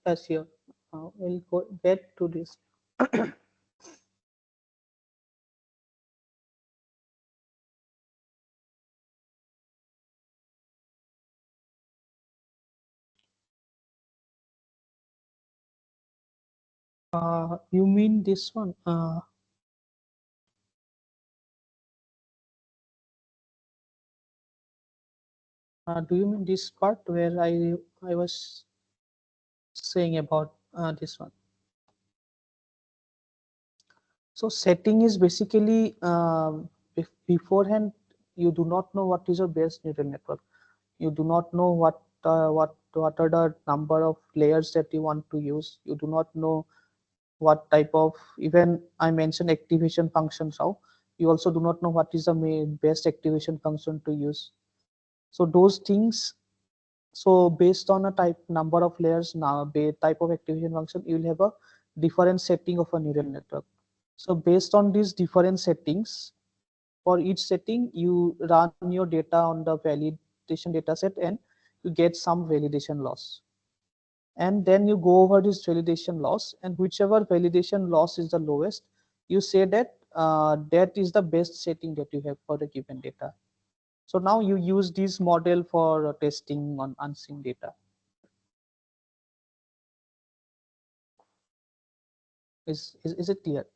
Yes, here. We'll get to this. You mean this one? Do you mean this part where I was saying about this one? So setting is basically beforehand you do not know what is your base neural network. You do not know what are the number of layers that you want to use. You do not know what type of, even I mentioned activation functions how. You also do not know what is the best activation function to use. So those things, so based on a type number of layers now type of activation function, you will have a different setting of a neural network. So based on these different settings, for each setting you run your data on the validation data set and you get some validation loss, and then you go over this validation loss, and whichever validation loss is the lowest, you say that that is the best setting that you have for the given data. So now you use this model for testing on unseen data. Is it clear?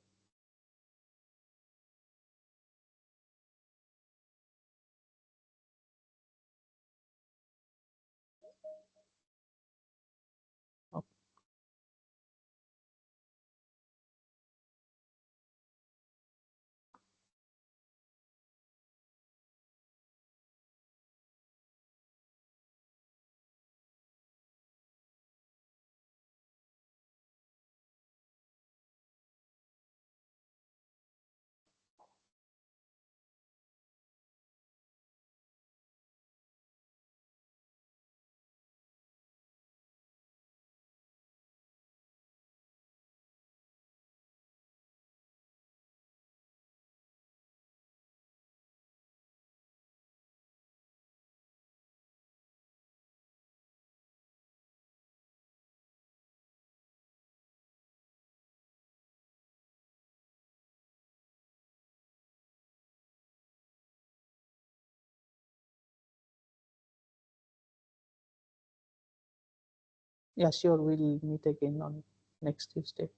Yeah, sure, we'll meet again on next Tuesday.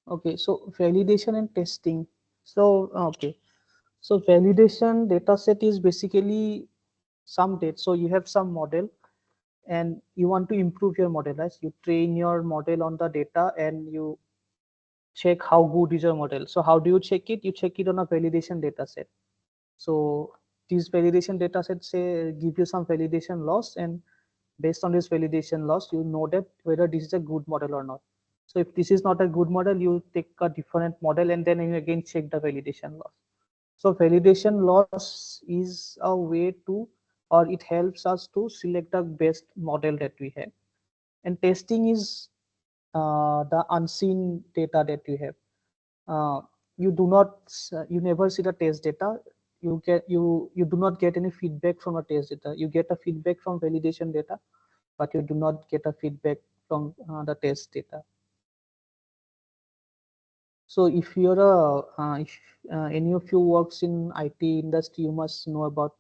Okay, so validation and testing. So okay, so validation data set is basically some data. So you have some model and you want to improve your model, right? You train your model on the data and you check how good is your model. So how do you check it? You check it on a validation data set. So these validation data sets say give you some validation loss, and based on this validation loss, you know that whether this is a good model or not. So if this is not a good model, you take a different model and then you again check the validation loss. So validation loss is a way to, or it helps us to select the best model that we have. And testing is the unseen data that you have. You do not, you never see the test data. You do not get any feedback from a test data. You get a feedback from validation data, but you do not get a feedback from the test data. So if you're if any of you works in IT industry, you must know about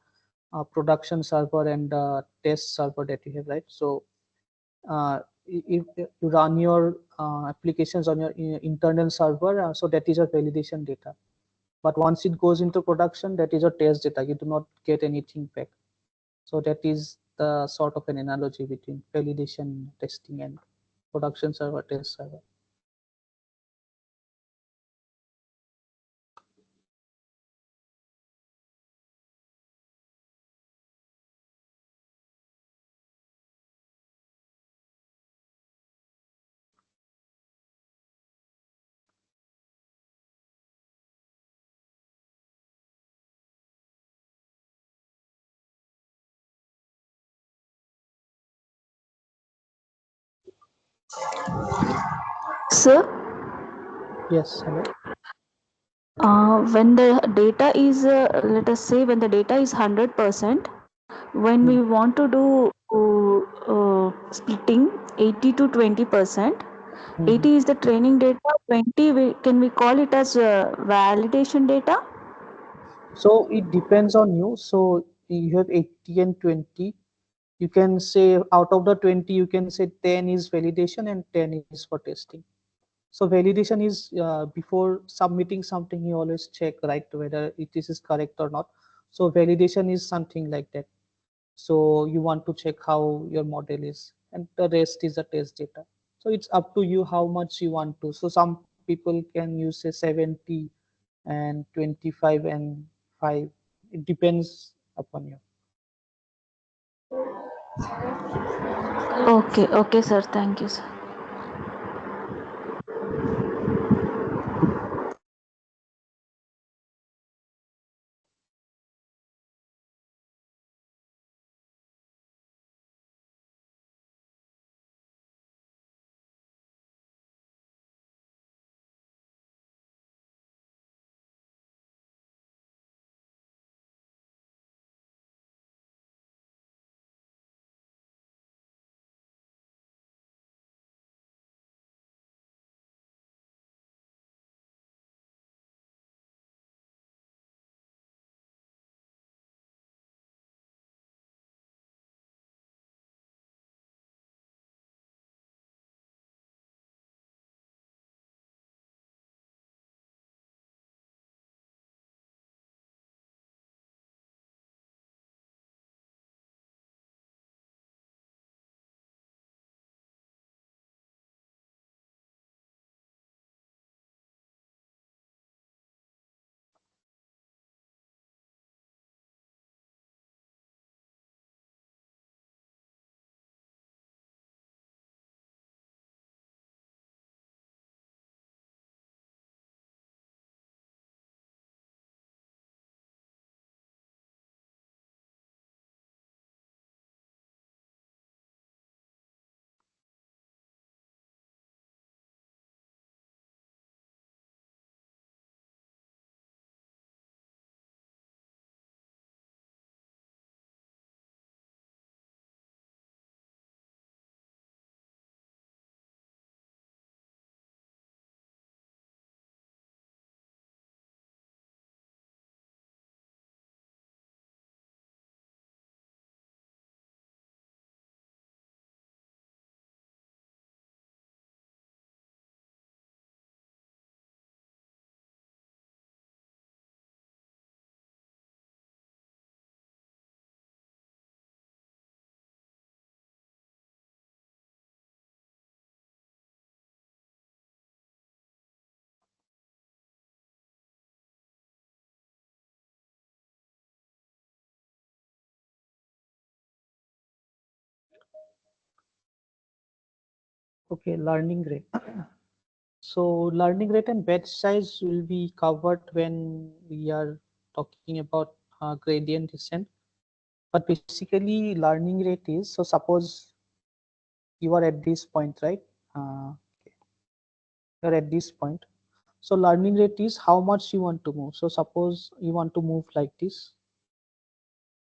production server and test server that you have, right? So if you run your applications on your internal server, so that is your validation data. But once it goes into production, that is your test data. You do not get anything back. So that is the sort of an analogy between validation testing and production server test server. Sir, Yes, hello. when the data is, let us say, when the data is 100%, when we want to do splitting 80 to 20%, 80 is the training data, 20 can we call it as validation data? So it depends on you. So you have 80 and 20. You can say out of the 20, you can say 10 is validation and 10 is for testing. So validation is before submitting something, you always check, right, whether it is correct or not. So validation is something like that. So you want to check how your model is, and the rest is the test data. So it's up to you how much you want to. So some people can use say 70 and 25 and 5. It depends upon you. Okay, okay, sir. Thank you, sir. Okay, learning rate. So learning rate and batch size will be covered when we are talking about gradient descent. But basically learning rate is, so suppose you are at this point, right? Okay. You're at this point. So learning rate is how much you want to move. So suppose you want to move like this,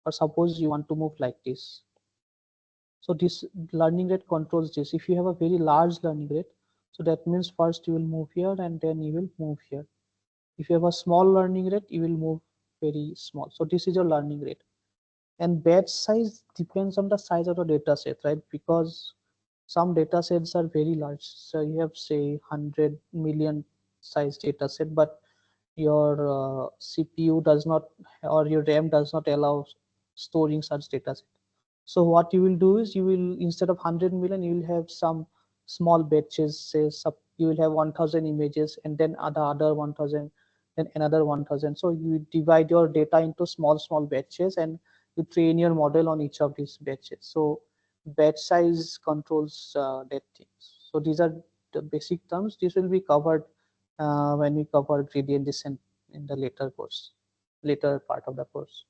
or suppose you want to move like this. So this learning rate controls this. If you have a very large learning rate, so that means first you will move here and then you will move here. If you have a small learning rate, you will move very small. So this is your learning rate. And batch size depends on the size of the data set, right? Because Some data sets are very large. So you have say 100 million size data set, but your CPU does not, or your RAM does not allow storing such data set. So what you will do is, you will, instead of 100 million, you will have some small batches. Say you will have 1000 images, and then other 1000, then another 1000. So you divide your data into small batches, and you train your model on each of these batches. So batch size controls that things. So these are the basic terms. This will be covered when we cover gradient descent in the later part of the course.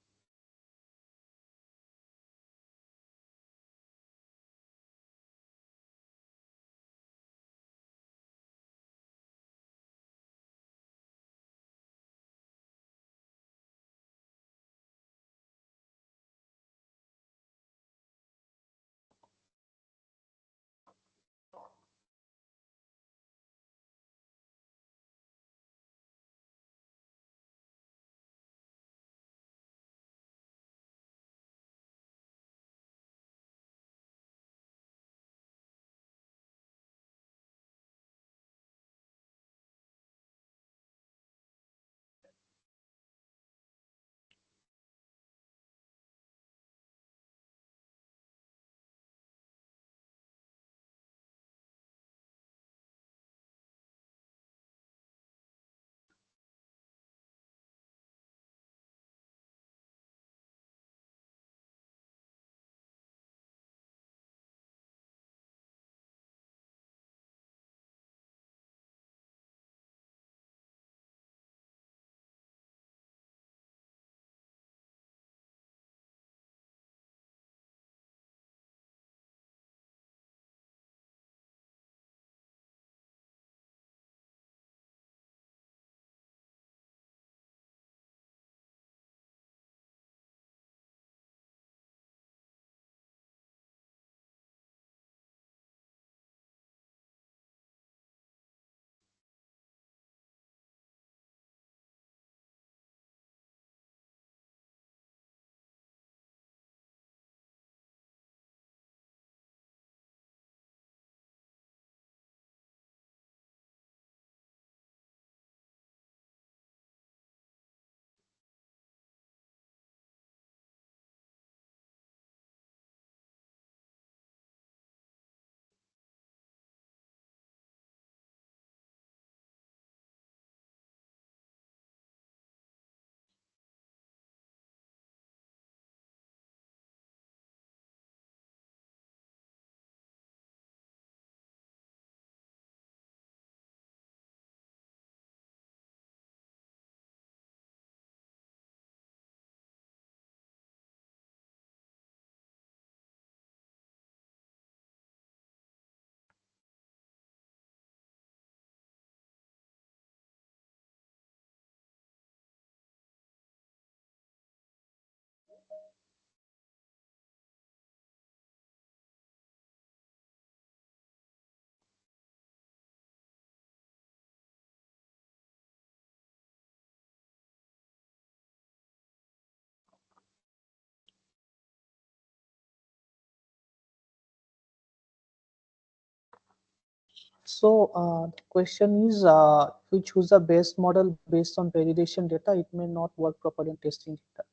So the question is, if we choose the best model based on validation data, it may not work properly in testing data.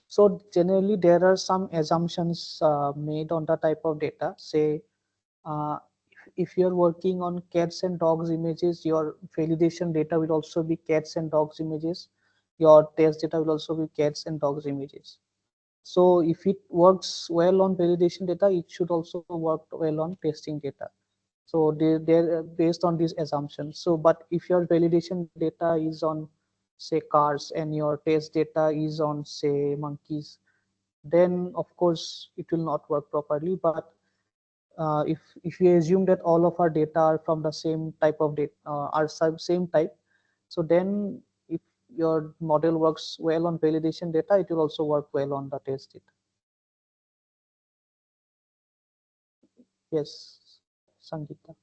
So generally, there are some assumptions made on the type of data. Say, if you're working on cats and dogs images, your validation data will also be cats and dogs images. Your test data will also be cats and dogs images. So if it works well on validation data, it should also work well on testing data. So they're based on these assumptions. So, but if your validation data is on, say, cars, and your test data is on, say, monkeys, then of course it will not work properly. But if we assume that all of our data are from the same type of data, same type, so then if your model works well on validation data, it will also work well on the test data. Yes, Sangeeta.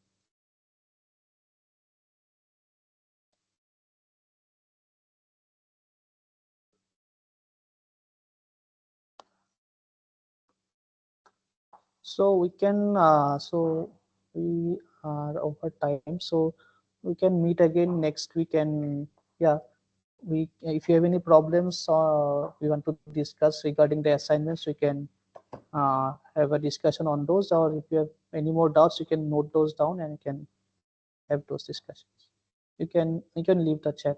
So we can so we are over time, so we can meet again next week. And yeah, we if you have any problems we want to discuss regarding the assignments, we can have a discussion on those, or if you have any more doubts, you can note those down and you can have those discussions. You can leave the chat.